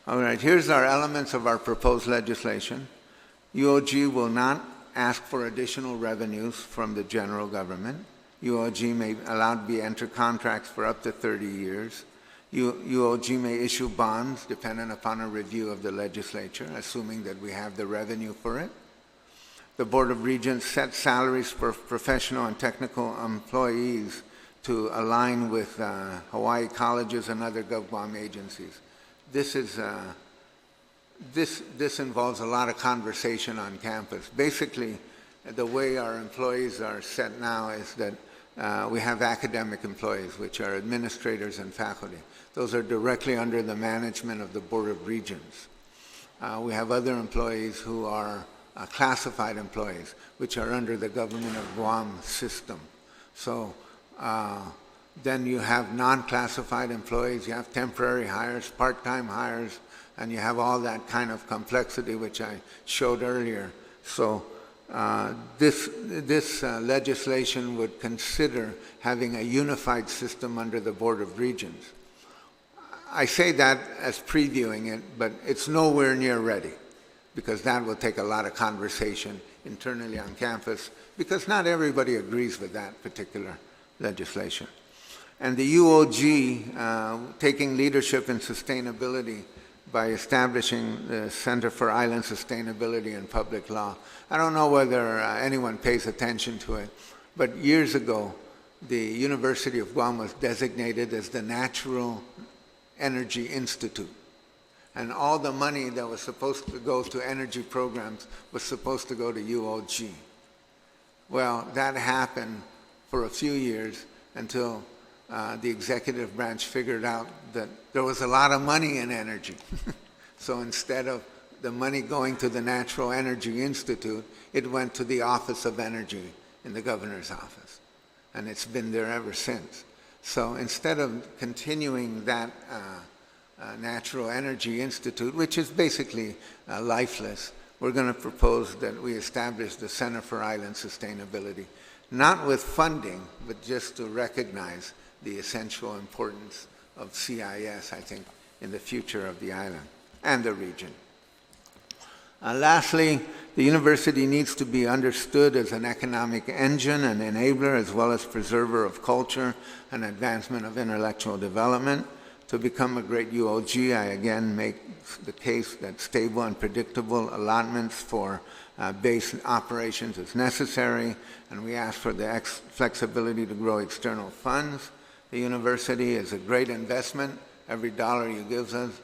All right, here's our elements of our proposed legislation. UOG will not ask for additional revenues from the general government. UOG may be allowed to be enter contracts for up to 30 years. UOG may issue bonds dependent upon a review of the legislature, assuming that we have the revenue for it. The Board of Regents sets salaries for professional and technical employees to align with Hawaii colleges and other GovGuam agencies. This involves a lot of conversation on campus. Basically, the way our employees are set now is that we have academic employees, which are administrators and faculty. Those are directly under the management of the Board of Regents. We have other employees who are classified employees, which are under the Government of Guam system. So then you have non-classified employees, you have temporary hires, part-time hires, and you have all that kind of complexity which I showed earlier. So this legislation would consider having a unified system under the Board of Regents. I say that as previewing it, but it's nowhere near ready, because that will take a lot of conversation internally on campus, because not everybody agrees with that particular legislation. And the UOG taking leadership in sustainability by establishing the Center for Island Sustainability and Public Law. I don't know whether anyone pays attention to it, but years ago, the University of Guam was designated as the Natural Energy Institute. And all the money that was supposed to go to energy programs was supposed to go to UOG. Well, that happened for a few years until the executive branch figured out that there was a lot of money in energy. So instead of the money going to the Natural Energy Institute, it went to the Office of Energy in the governor's office. And it's been there ever since. So instead of continuing that Natural Energy Institute, which is basically lifeless, we're going to propose that we establish the Center for Island Sustainability, not with funding, but just to recognize the essential importance of CIS, I think, in the future of the island and the region. Lastly, the university needs to be understood as an economic engine and enabler, as well as preserver of culture and advancement of intellectual development. To become a great UOG, I again make the case that stable and predictable allotments for base operations is necessary, and we ask for the flexibility to grow external funds. The university is a great investment. Every dollar you give us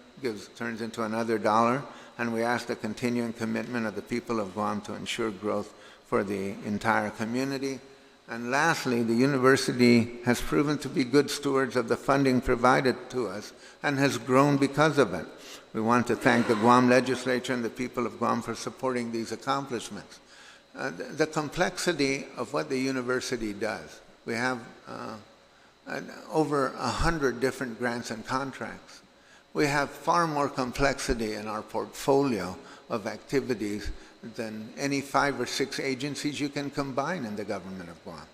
turns into another dollar, and we ask the continuing commitment of the people of Guam to ensure growth for the entire community. And lastly, the university has proven to be good stewards of the funding provided to us and has grown because of it. We want to thank the Guam legislature and the people of Guam for supporting these accomplishments. The complexity of what the university does. We have over 100 different grants and contracts. We have far more complexity in our portfolio of activities than any 5 or 6 agencies you can combine in the government of Guam.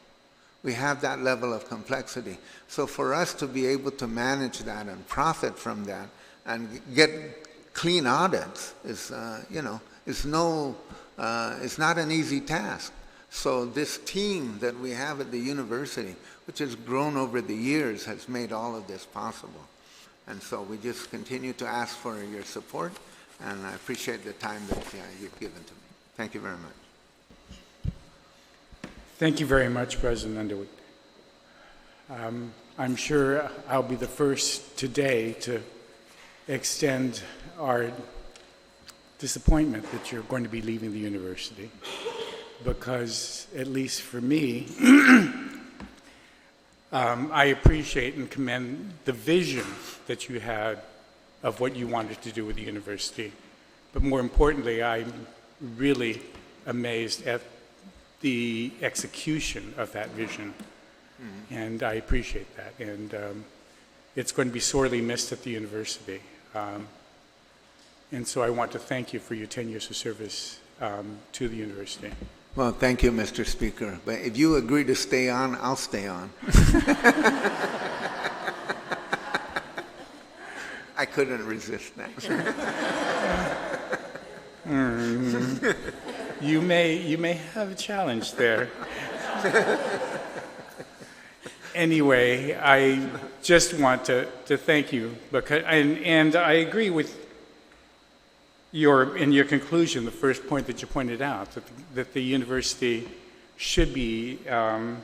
We have that level of complexity. So for us to be able to manage that and profit from that and get clean audits is, is not an easy task. So this team that we have at the university, which has grown over the years, has made all of this possible. And so we just continue to ask for your support, and I appreciate the time that you've given to me. Thank you very much. Thank you very much, President Underwood. I'm sure I'll be the first today to extend our disappointment that you're going to be leaving the university, because at least for me, I appreciate and commend the vision that you had of what you wanted to do with the university. But more importantly, I'm really amazed at the execution of that vision. And I appreciate that. And it's going to be sorely missed at the university. And so I want to thank you for your 10 years of service to the university. Well, thank you, Mr. Speaker. But if you agree to stay on, I'll stay on. I couldn't resist that. You may have a challenge there. Anyway, I just want to thank you, because and I agree with in your conclusion, the first point that you pointed out, that the university should be an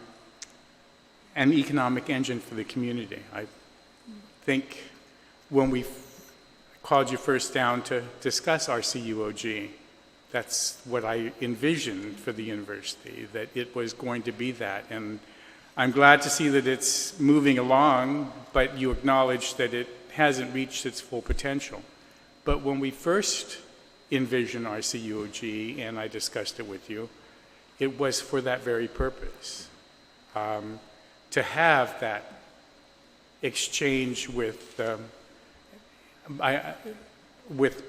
economic engine for the community. I think when we called you first down to discuss our CUOG, that's what I envisioned for the university, that it was going to be that. And I'm glad to see that it's moving along, but you acknowledge that it hasn't reached its full potential. But when we first envisioned our CUOG, and I discussed it with you, it was for that very purpose, to have that exchange with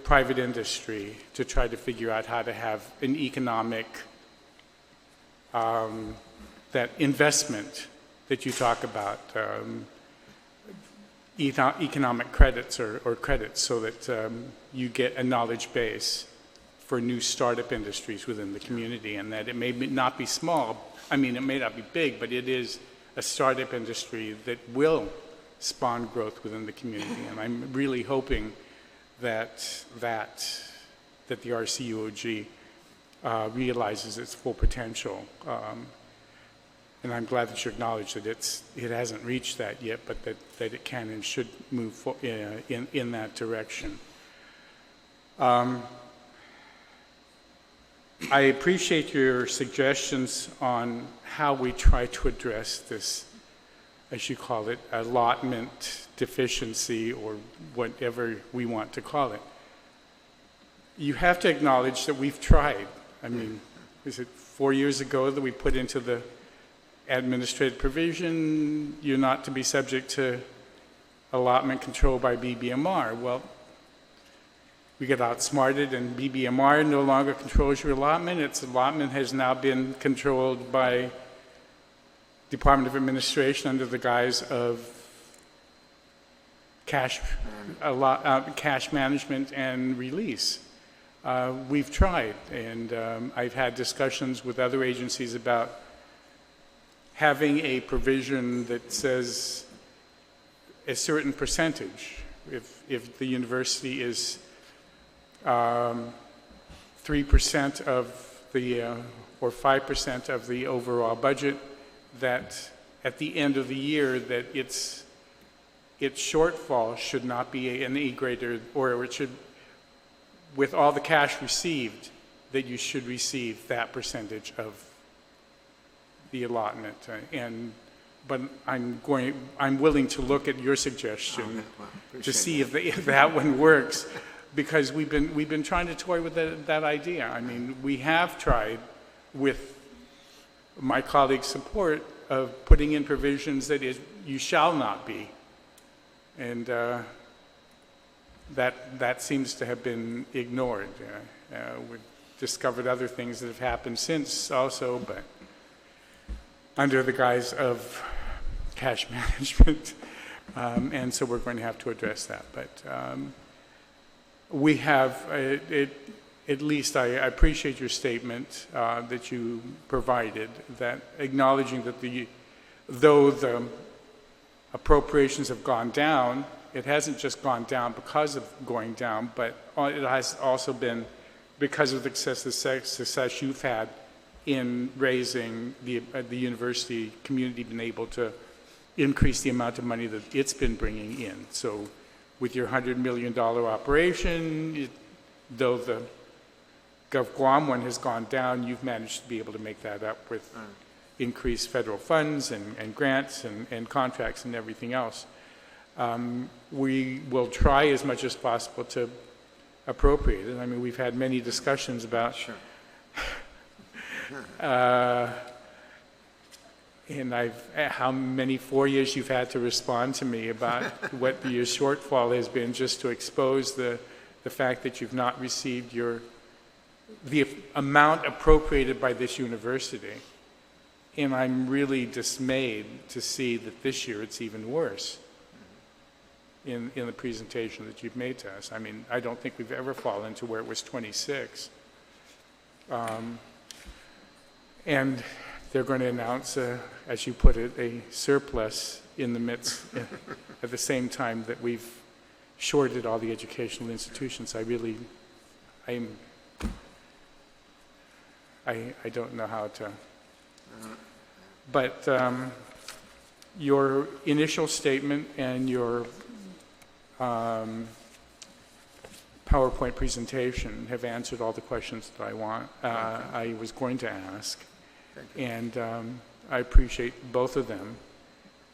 private industry, to try to figure out how to have an economic, that investment that you talk about, economic credits or credits, so that you get a knowledge base for new startup industries within the community, and that it may not be small, it may not be big, but it is a startup industry that will spawn growth within the community. And I'm really hoping that the RCUOG realizes its full potential. And I'm glad that you acknowledge that it hasn't reached that yet, but that it can and should move in that direction. I appreciate your suggestions on how we try to address this, as you call it, allotment deficiency, or whatever we want to call it. You have to acknowledge that we've tried. Is it 4 years ago that we put into the administrative provision, you're not to be subject to allotment control by BBMR. Well, we got outsmarted and BBMR no longer controls your allotment. Its allotment has now been controlled by Department of Administration under the guise of cash management and release. We've tried, and I've had discussions with other agencies about having a provision that says a certain percentage. If the university is 3% of the, or 5% of the overall budget, that at the end of the year, that its shortfall should not be any greater, or it should, with all the cash received, that you should receive that percentage of the allotment. But I'm willing to look at your suggestion to see if that one works, because we've been trying to toy with that idea. I mean, we have tried with my colleagues' support of putting in provisions that is, you shall not be. And that seems to have been ignored. We've discovered other things that have happened since also, but under the guise of cash management. And so we're going to have to address that. But we have, at least I appreciate your statement that you provided, that acknowledging that though the appropriations have gone down, it hasn't just gone down because of going down, but it has also been because of the success you've had in raising the university community, been able to increase the amount of money that it's been bringing in. So with your $100 million operation, though the Guam one has gone down, you've managed to be able to make that up with increased federal funds and grants and contracts and everything else. We will try as much as possible to appropriate it. I mean, we've had many discussions about and how many 4 years you've had to respond to me about what your shortfall has been, just to expose the fact that you've not received the amount appropriated by this university. And I'm really dismayed to see that this year it's even worse in the presentation that you've made to us. I mean, I don't think we've ever fallen to where it was 26. And they're going to announce, as you put it, a surplus in the midst, at the same time that we've shorted all the educational institutions. I don't know how to. But your initial statement and your PowerPoint presentation have answered all the questions that I was going to ask. And I appreciate both of them.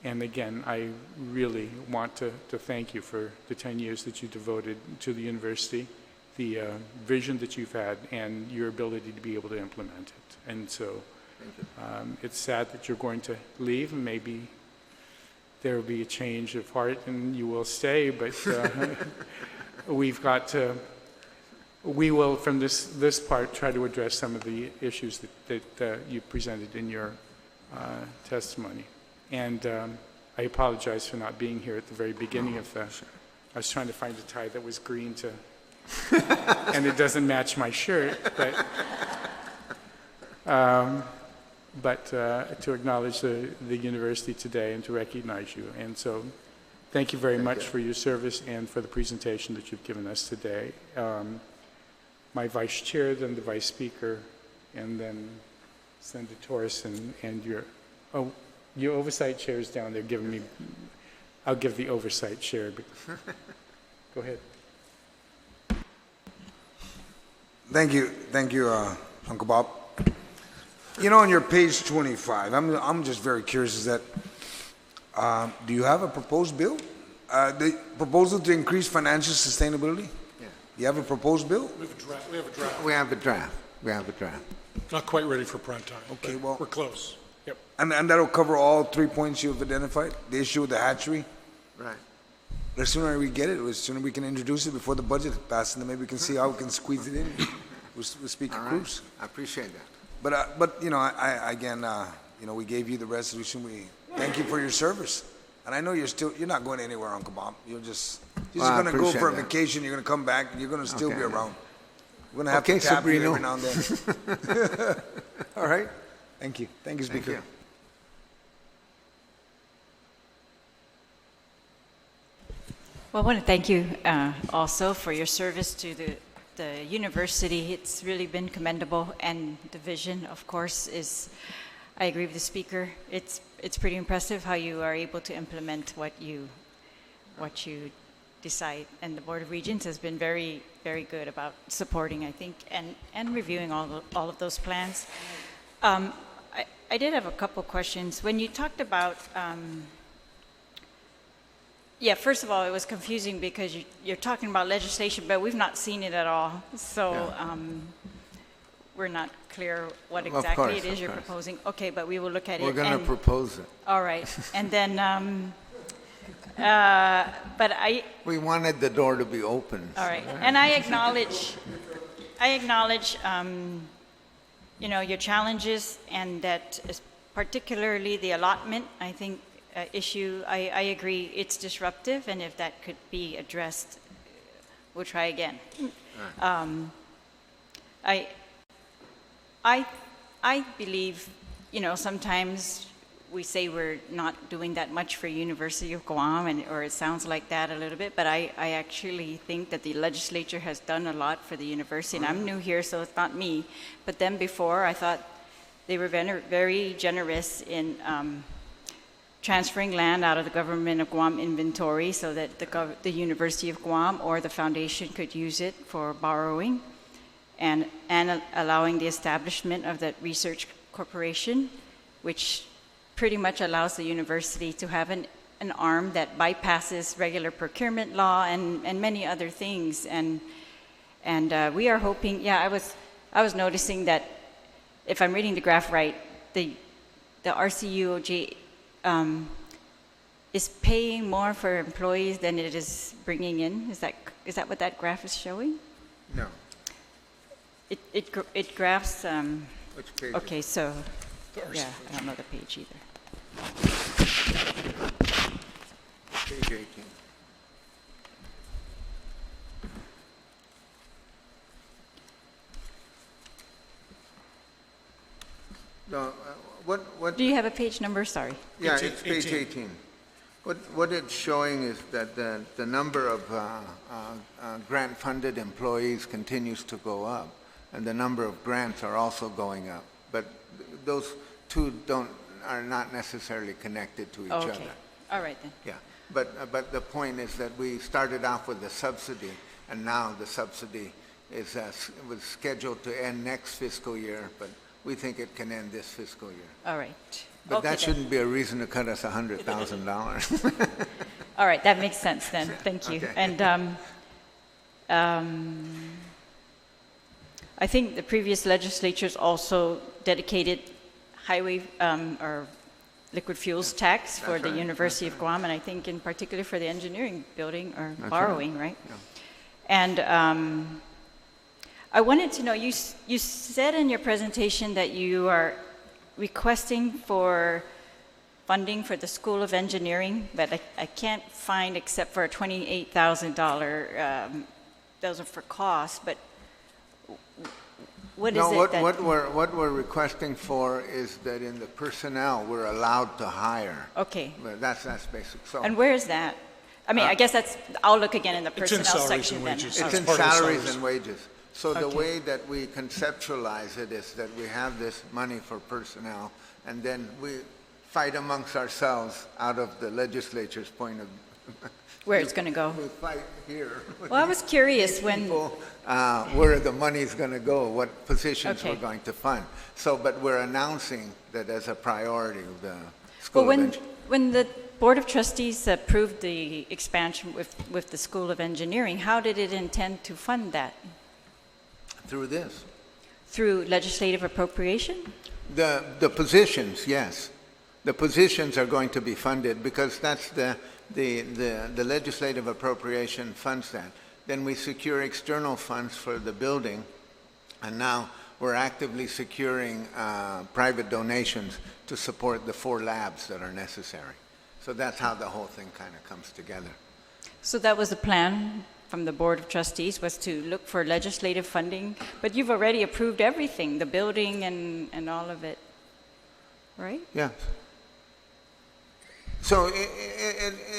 And again, I really want to thank you for the 10 years that you devoted to the university, the vision that you've had, and your ability to be able to implement it. And so it's sad that you're going to leave, and maybe there will be a change of heart and you will stay, but we will, from this part, try to address some of the issues that you presented in your testimony. And I apologize for not being here at the very beginning of I was trying to find a tie that was green and it doesn't match my shirt, but to acknowledge the university today and to recognize you. And so thank you very much for your service and for the presentation that you've given us today. My vice chair, then the vice speaker, and then Senator Torres and your oversight chair is down there giving me, I'll give the oversight chair. But go ahead. Thank you, Uncle Bob. You know, on your page 25, I'm just very curious, is that, do you have a proposed bill? The proposal to increase financial sustainability? Yeah. You have a proposed bill? We have a draft. We have a draft. We have a draft. Not quite ready for prime time. Okay, but well- we're close. Yep. And that'll cover all 3 points you've identified? The issue with the hatchery? Right. The sooner we get it, the sooner we can introduce it before the budget passes, and then maybe we can see how we can squeeze it in with Speaker All right. Cruz. I appreciate that. But you know, again, you know, we gave you the resolution. We thank you for your service. And I know you're not going anywhere, Uncle Bob. You're Well, I going to go appreciate for a that. vacation. You're going to come back, and you're going to still be Okay. around. We're going to have Okay, to tap you Sabrino. every now and then. All right? Thank you. Thank you, Thank Speaker. you. Well, I want to thank you also for your service to the university. It's really been commendable, and the vision, of course, is, I agree with the speaker. It's pretty impressive how you are able to implement what you decide, and the Board of Regents has been very, very good about supporting, I think, and reviewing all of those plans. I did have a couple questions. When you talked about yeah, first of all, it was confusing because you're talking about legislation, but we've not seen it at all. So Yeah. We're not clear what Of exactly course, it is of you're course. proposing. Okay, but we will look at it. We're going to and- propose it. All right. And then, but We wanted the door to be open. all right. And I acknowledge, you know, your challenges, and that is particularly the allotment, I think, issue. I agree, it's disruptive, and if that could be addressed, we'll try again. I believe, you know, sometimes we say we're not doing that much for University of Guam, or it sounds like that a little bit, but I actually think that the legislature has done a lot for the university, and I'm new here, so it's not me. But then before, I thought they were very generous in transferring land out of the government of Guam inventory so that the University of Guam or the foundation could use it for borrowing, and allowing the establishment of that research corporation, which pretty much allows the university to have an arm that bypasses regular procurement law and many other things. And we are hoping, yeah, I was noticing that, if I'm reading the graph right, the RCUOJ is paying more for employees than it is bringing in. Is that what that graph is showing? No. It graphs. Which page? Okay, so yeah, I don't know the page either. Page 18. No, what? Do you have a page number? Sorry. Yeah, it's page 18. What it's showing is that the number of grant-funded employees continues to go up, and the number of grants are also going up. But those two are not necessarily connected to each Okay. other. All right then. Yeah, but the point is that we started off with the subsidy, and now the subsidy was scheduled to end next fiscal year, but we think it can end this fiscal year. All right. But Okay that then. shouldn't be a reason to cut us $100,000. All right, that makes sense then. Thank you. Okay. And I think the previous legislatures also dedicated highway or liquid fuels tax for That's the right, University of Guam, and I think in particular for the engineering building or That's borrowing, right? Yeah. And I wanted to know, you said in your presentation that you are requesting for funding for the School of Engineering, but I can't find except for a $28,000. Those are for costs, but what is No, it that? what we're requesting for is that in the personnel, we're allowed to hire. Okay, But that's basic. So and where is that? I mean, I guess I'll look again in the It's in personnel salaries section and then. wages. All it's right. in part of the salaries salaries. and wages. So the Okay. way that we conceptualize it is that we have this money for personnel, and then we fight amongst ourselves out of the legislature's point of Where it's going to go. we fight here. with Well, I was curious these when, people, where the money's going to go, what positions Okay. we're going to fund. So, but we're announcing that as a priority of the School well, of Engineering. when the Board of Trustees approved the expansion with the School of Engineering, how did it intend to fund that? Through this. Through legislative appropriation? The positions, yes. The positions are going to be funded because that's the legislative appropriation funds that. Then we secure external funds for the building, and now we're actively securing private donations to support the 4 labs that are necessary. So that's how the whole thing kind of comes together. So that was the plan from the Board of Trustees, was to look for legislative funding, but you've already approved everything, the building and all of it, right? Yes. So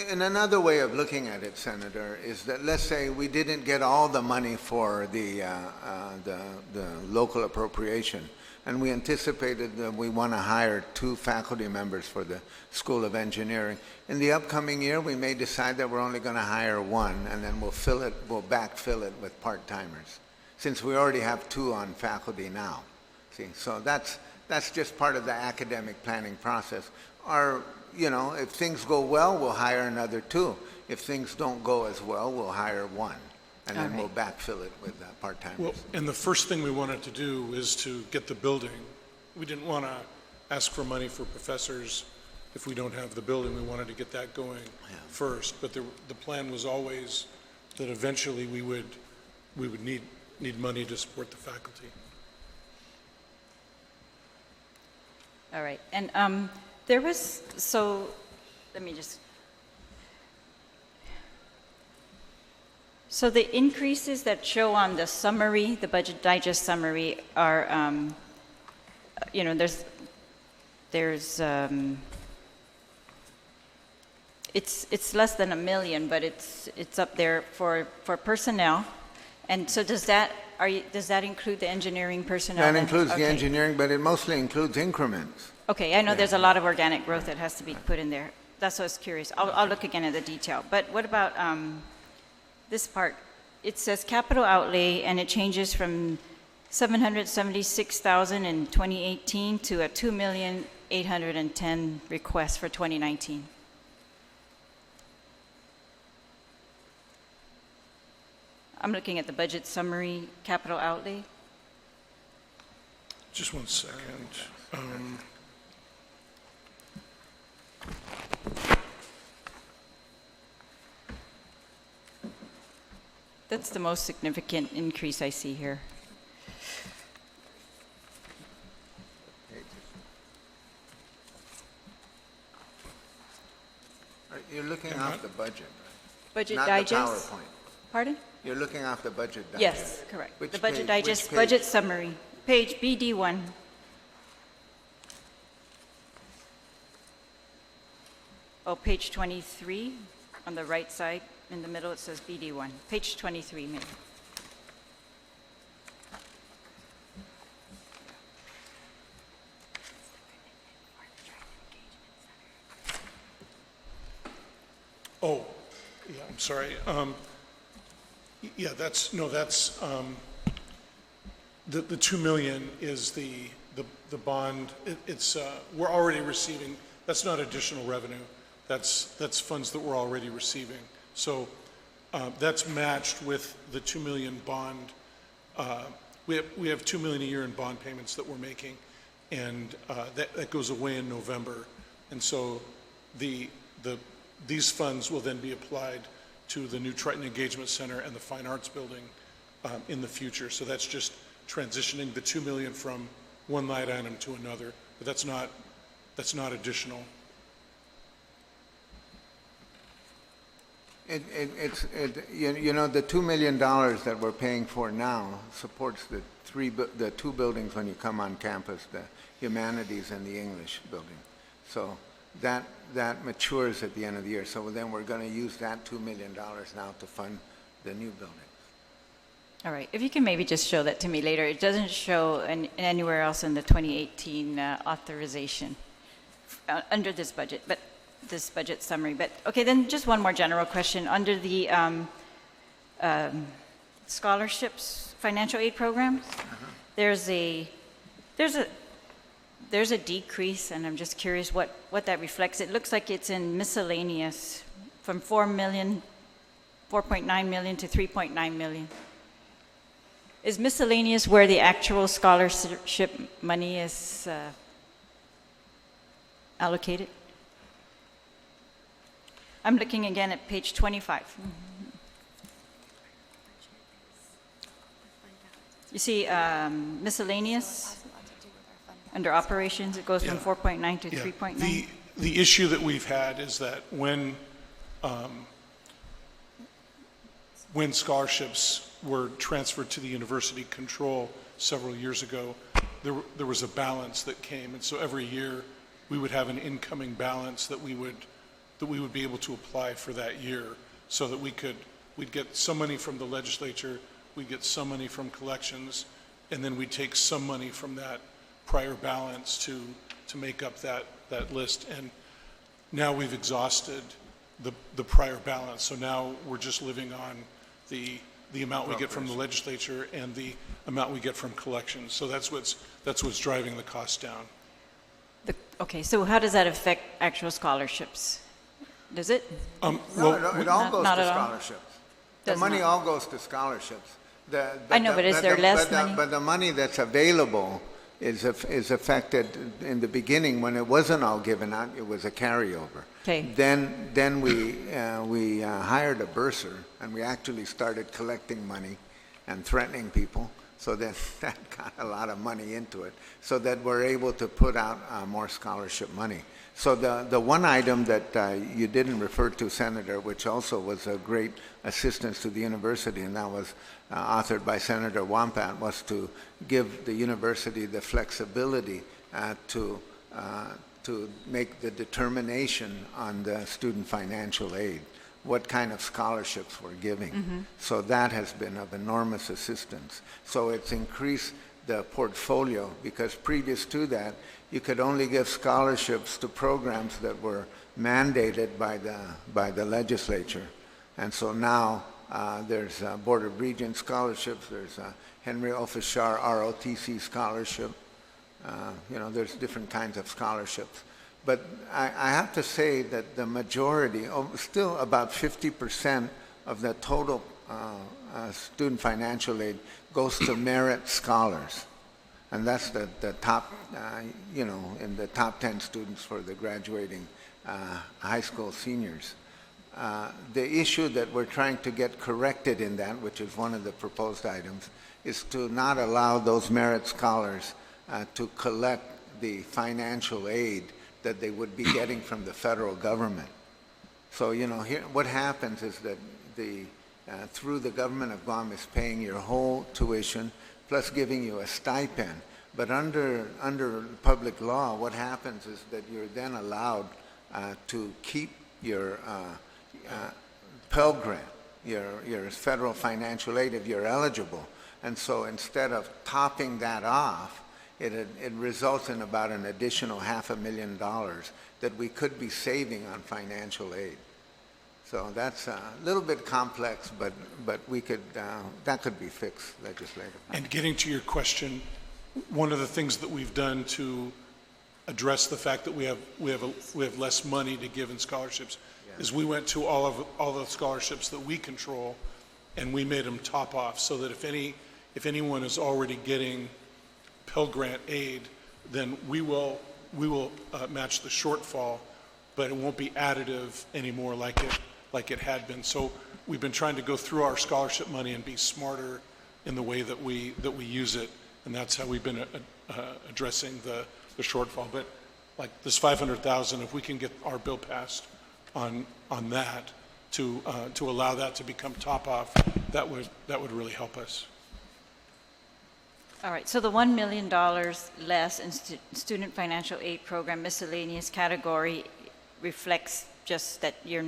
in another way of looking at it, Senator, is that let's say we didn't get all the money for the local appropriation, and we anticipated that we want to hire 2 faculty members for the School of Engineering. In the upcoming year, we may decide that we're only going to hire 1, and then we'll backfill it with part-timers, since we already have 2 on faculty now. See, so that's just part of the academic planning process. If things go well, we'll hire another 2. If things don't go as well, we'll hire 1. And then we'll backfill it with part-timers. Well, and the first thing we wanted to do is to get the building. We didn't want to ask for money for professors if we don't have the building. We wanted to get that going first. But the plan was always that eventually we would need money to support the faculty. All right, and there was, so, let me just, so the increases that show on the summary, the Budget Digest summary are, it's less than $1 million, but it's up there for personnel. And so does that include the engineering personnel? That then? includes the Okay. engineering, but it mostly includes increments. Okay, I know there's a lot of organic growth that has to be put in there. That's what I was curious. I'll look again at the detail. But what about this part? It says capital outlay, and it changes from $776,000 in 2018 to a $2,810,000 request for 2019. I'm looking at the budget summary, capital outlay. Just one second. That's the most significant increase I see here. You're looking off the budget, Budget not Digest? the PowerPoint. Pardon? You're looking off the budget digest. Yes, correct. Which The Budget page? Digest, Which page? budget summary, page BD1. Oh, page 23, on the right side, in the middle it says BD1. Page 23, maybe. Oh, yeah, I'm sorry. Yeah, that's the 2 million is the bond. We're already receiving, that's not additional revenue. That's funds that we're already receiving. So that's matched with the 2 million bond. We have 2 million a year in bond payments that we're making, and that goes away in November. And so these funds will then be applied to the new Triton Engagement Center and the Fine Arts Building in the future. So that's just transitioning the 2 million from one line item to another, but that's not additional. The $2 million that we're paying for now supports the 2 buildings when you come on campus, the humanities and the English building. So that matures at the end of the year. So then we're going to use that $2 million now to fund the new buildings. All right, if you can maybe just show that to me later. It doesn't show anywhere else in the 2018 authorization under this budget, but this budget summary. But okay, then just one more general question. Under the scholarships, financial aid programs, there's a decrease, and I'm just curious what that reflects. It looks like it's in miscellaneous from 4.9 million to 3.9 million. Is miscellaneous where the actual scholarship money is allocated? I'm looking again at page 25. You see miscellaneous, under operations, it goes from 4.9 to 3.9? The issue that we've had is that when scholarships were transferred to the university control several years ago, there was a balance that came, and so every year we would have an incoming balance that we would be able to apply for that year, so that we'd get some money from the legislature, we'd get some money from collections, and then we'd take some money from that prior balance to make up that list. And now we've exhausted the prior balance, so now we're just living on the amount we get from the legislature and the amount we get from collections. So that's what's driving the cost down. Okay, so how does that affect actual scholarships? Does it? No, it all goes not to at all? scholarships. The Does money not. all goes to scholarships. I know, but is there less money? But the money that's available is affected in the beginning when it wasn't all given out. It was a carryover. Okay. Then we hired a bursar, and we actually started collecting money and threatening people. So that got a lot of money into it, so that we're able to put out more scholarship money. So the one item that you didn't refer to, Senator, which also was a great assistance to the university, and that was authored by Senator Wampat, was to give the university the flexibility to make the determination on the student financial aid, what kind of scholarships we're giving. Mm-hmm. So that has been of enormous assistance. So it's increased the portfolio, because previous to that, you could only give scholarships to programs that were mandated by the legislature. And so now there's Board of Regents scholarships, there's Henry Officiar ROTC scholarship, there's different kinds of scholarships. But I have to say that the majority, still about 50% of the total student financial aid goes to merit scholars. And that's the top, in the top 10 students for the graduating high school seniors. The issue that we're trying to get corrected in that, which is one of the proposed items, is to not allow those merit scholars to collect the financial aid that they would be getting from the federal government. So, here, what happens is that through the government of Guam is paying your whole tuition, plus giving you a stipend. But under public law, what happens is that you're then allowed to keep your Pell Grant, your federal financial aid if you're eligible. And so instead of topping that off, it results in about an additional $500,000 that we could be saving on financial aid. So that's a little bit complex, but we could that could be fixed legislatively. And getting to your question, one of the things that we've done to address the fact that we have less money to give in scholarships is we went to all the scholarships that we control, and we made them top off, so that if anyone is already getting Pell Grant aid, then we will match the shortfall, but it won't be additive anymore like it had been. So we've been trying to go through our scholarship money and be smarter in the way that we use it, and that's how we've been addressing the shortfall. But like this $500,000, if we can get our bill passed on that to allow that to become top off, that would really help us. All right, so the $1 million less in student financial aid program miscellaneous category reflects just that you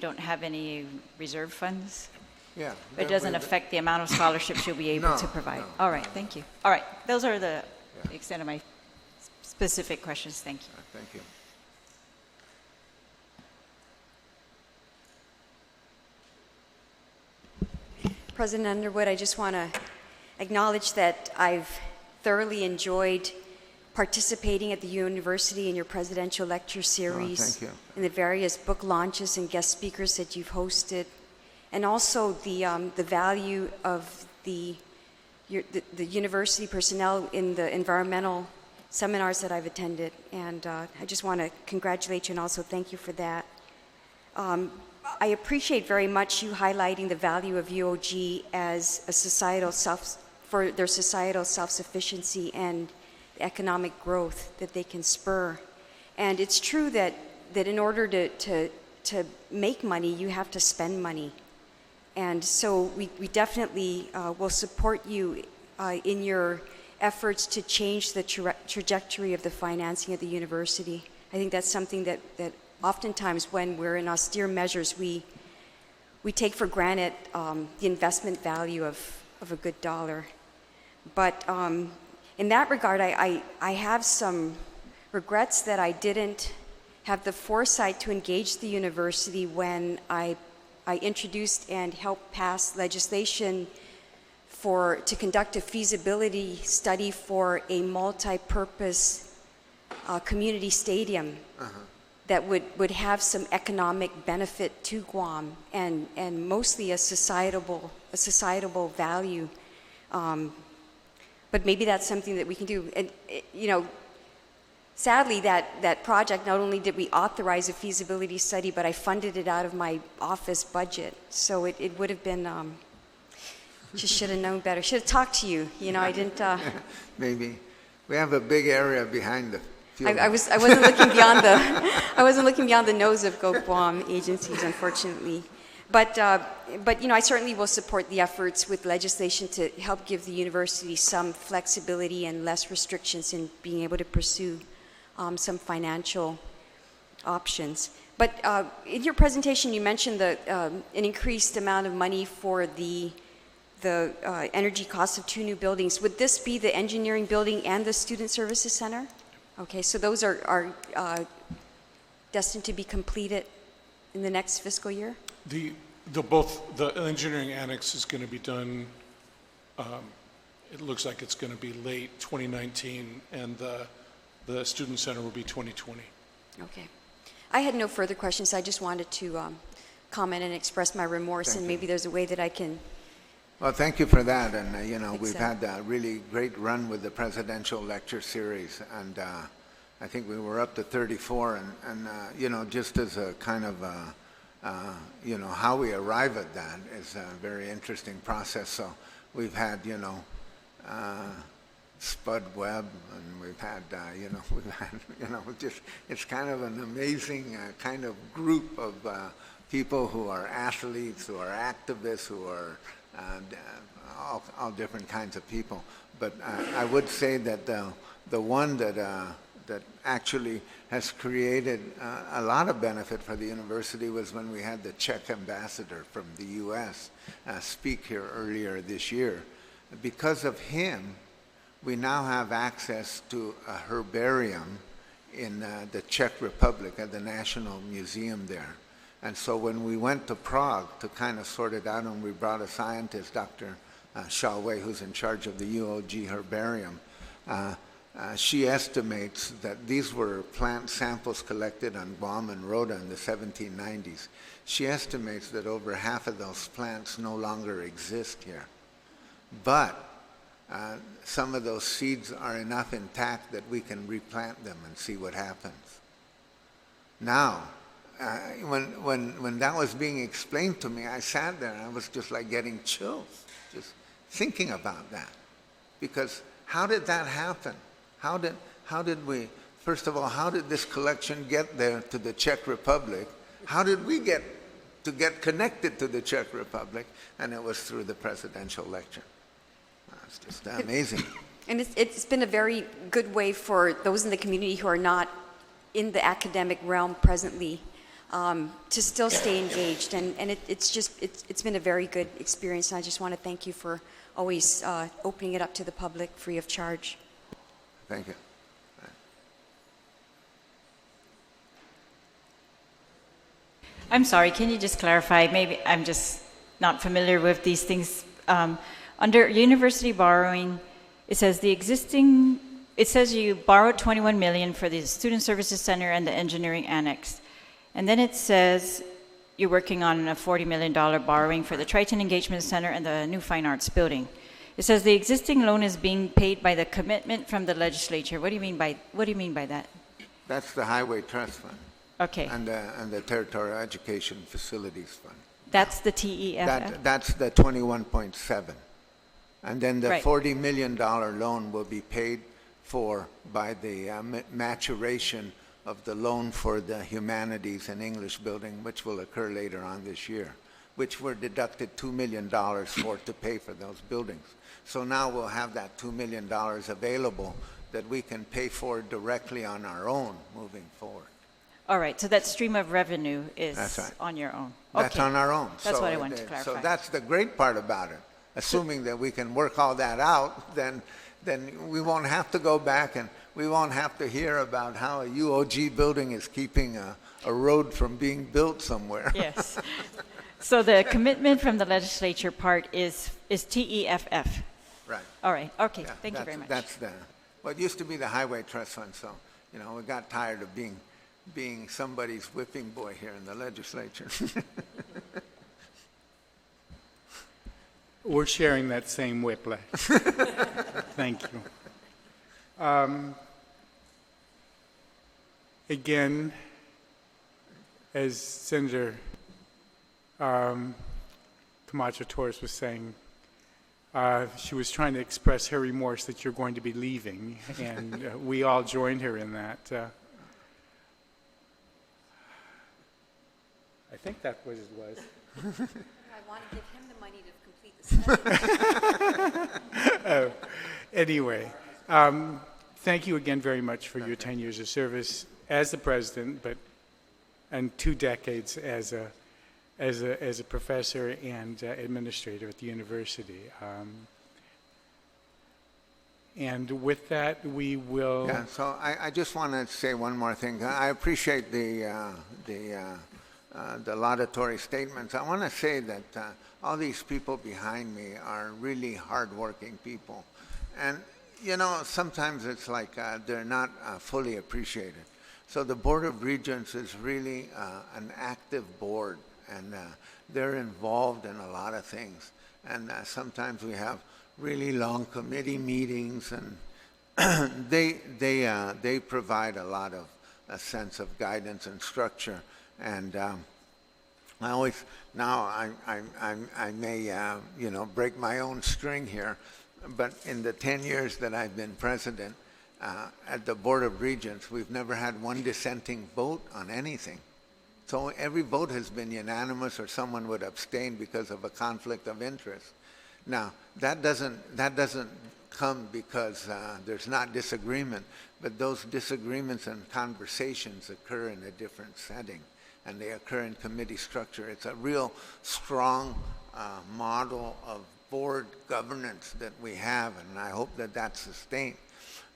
don't have any reserve funds? Yeah. It doesn't affect the amount of scholarships you'll be able to provide? No, All right, thank you. All right, those are the extent of my specific questions. Thank you. Thank you. President Underwood, I just want to acknowledge that I've thoroughly enjoyed participating at the university in your presidential lecture series, thank you. and the various book launches and guest speakers that you've hosted, and also the value of the university personnel in the environmental seminars that I've attended, and I just want to congratulate you and also thank you for that. I appreciate very much you highlighting the value of UOG as a for their societal self-sufficiency and economic growth that they can spur. And it's true that in order to make money, you have to spend money. And so we definitely will support you in your efforts to change the trajectory of the financing of the university. I think that's something that oftentimes when we're in austere measures, we take for granted the investment value of a good dollar. But in that regard, I have some regrets that I didn't have the foresight to engage the university when I introduced and helped pass legislation to conduct a feasibility study for a multi-purpose community stadium that would have some economic benefit to Guam and mostly a societal value. But maybe that's something that we can do. And sadly, that project, not only did we authorize a feasibility study, but I funded it out of my office budget. So it would have been, just should have known better. Should have talked to you. I didn't. Maybe. We have a big area behind the field. I wasn't looking beyond I wasn't looking beyond the nose of Guam agencies, unfortunately. But I certainly will support the efforts with legislation to help give the university some flexibility and less restrictions in being able to pursue some financial options. But in your presentation, you mentioned an increased amount of money for the energy costs of 2 new buildings. Would this be the engineering building and the student services center? Okay, so those are destined to be completed in the next fiscal year? The engineering annex is going to be done, it looks like it's going to be late 2019, and the student center will be 2020. Okay. I had no further questions. I just wanted to comment and express my remorse, and maybe there's a way that I can. Well, thank you for that. And, we've had a really great run with the presidential lecture series. And I think we were up to 34. And just as a kind of, how we arrive at that is a very interesting process. So we've had, Spud Webb, and we've had, it's kind of an amazing kind of group of people who are athletes, who are activists, who are all different kinds of people. But I would say that the one that actually has created a lot of benefit for the university was when we had the Czech ambassador from the U.S. Speak here earlier this year. Because of him, we now have access to a herbarium in the Czech Republic at the National Museum there. And so when we went to Prague to kind of sort it out, and we brought a scientist, Dr. Shalway, who's in charge of the UOG herbarium, she estimates that these were plant samples collected on Guam and Rota in the 1790s. She estimates that over half of those plants no longer exist here. But some of those seeds are enough intact that we can replant them and see what happens. Now, when that was being explained to me, I sat there and I was just like getting chills, just thinking about that. Because how did that happen? How did we, first of all, how did this collection get there to the Czech Republic? How did we get connected to the Czech Republic? And it was through the presidential lecture. It's just amazing. And it's been a very good way for those in the community who are not in the academic realm presently to still stay engaged. And it's been a very good experience. And I just want to thank you for always opening it up to the public free of charge. Thank you. I'm sorry, can you just clarify? Maybe I'm just not familiar with these things. Under university borrowing, it says you borrowed $21 million for the Student Services Center and the Engineering Annex. And then it says you're working on a $40 million borrowing for the Triton Engagement Center and the New Fine Arts Building. It says the existing loan is being paid by the commitment from the legislature. What do you mean by that? That's the Highway Trust Fund Okay, and the Territorial Education Facilities Fund. that's the TEFF? That's the 21.7. And then the Right. $40 million loan will be paid for by the maturation of the loan for the humanities and English building, which will occur later on this year, which were deducted $2 million for to pay for those buildings. So now we'll have that $2 million available that we can pay for directly on our own moving forward. All right, so that stream of revenue is That's right. on your own? That's Okay. on our own. That's So what I wanted to clarify. So that's the great part about it. Assuming that we can work all that out, then we won't have to go back and we won't have to hear about how a UOG building is keeping a road from being built somewhere. Yes. So the commitment from the legislature part is TEFF? Right. All right, okay, Yeah, thank you very much. That's well, it used to be the Highway Trust Fund, so, we got tired of being somebody's whipping boy here in the legislature. We're sharing that same whiplash. Thank you. Again, as Senator Camacho Torres was saying, she was trying to express her remorse that you're going to be leaving, and we all joined her in that. I think that's what it was. I want to give him the money to complete the study. Anyway, thank you again very much for your 10 years of service as the president, and 2 decades as a professor and administrator at the university. And with that, we will. Yeah, so I just want to say one more thing. I appreciate the laudatory statements. I want to say that all these people behind me are really hardworking people. And, sometimes it's like they're not fully appreciated. So the Board of Regents is really an active board, and they're involved in a lot of things. And sometimes we have really long committee meetings, and they provide a lot of a sense of guidance and structure. And I always I may break my own string here, but in the 10 years that I've been president at the Board of Regents, we've never had one dissenting vote on anything. So every vote has been unanimous, or someone would abstain because of a conflict of interest. Now that doesn't come because there's not disagreement, but those disagreements and conversations occur in a different setting, and they occur in committee structure. It's a real strong model of board governance that we have, and I hope that that's sustained.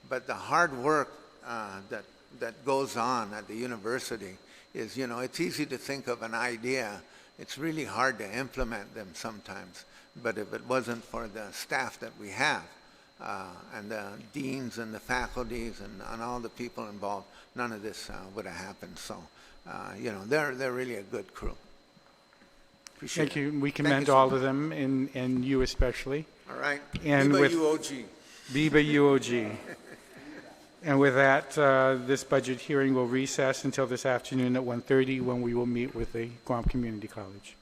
But the hard work that goes on at the university is, it's easy to think of an idea. It's really hard to implement them sometimes. But if it wasn't for the staff that we have, and the deans and the faculties and all the people involved, none of this would have happened. So, they're really a good crew. Appreciate Thank you. it. We Thank commend you so all much. of them, and you especially. All right. And Viva with- UOG. Viva UOG. And with that, this budget hearing will recess until this afternoon at 1:30, when we will meet with the Guam Community College.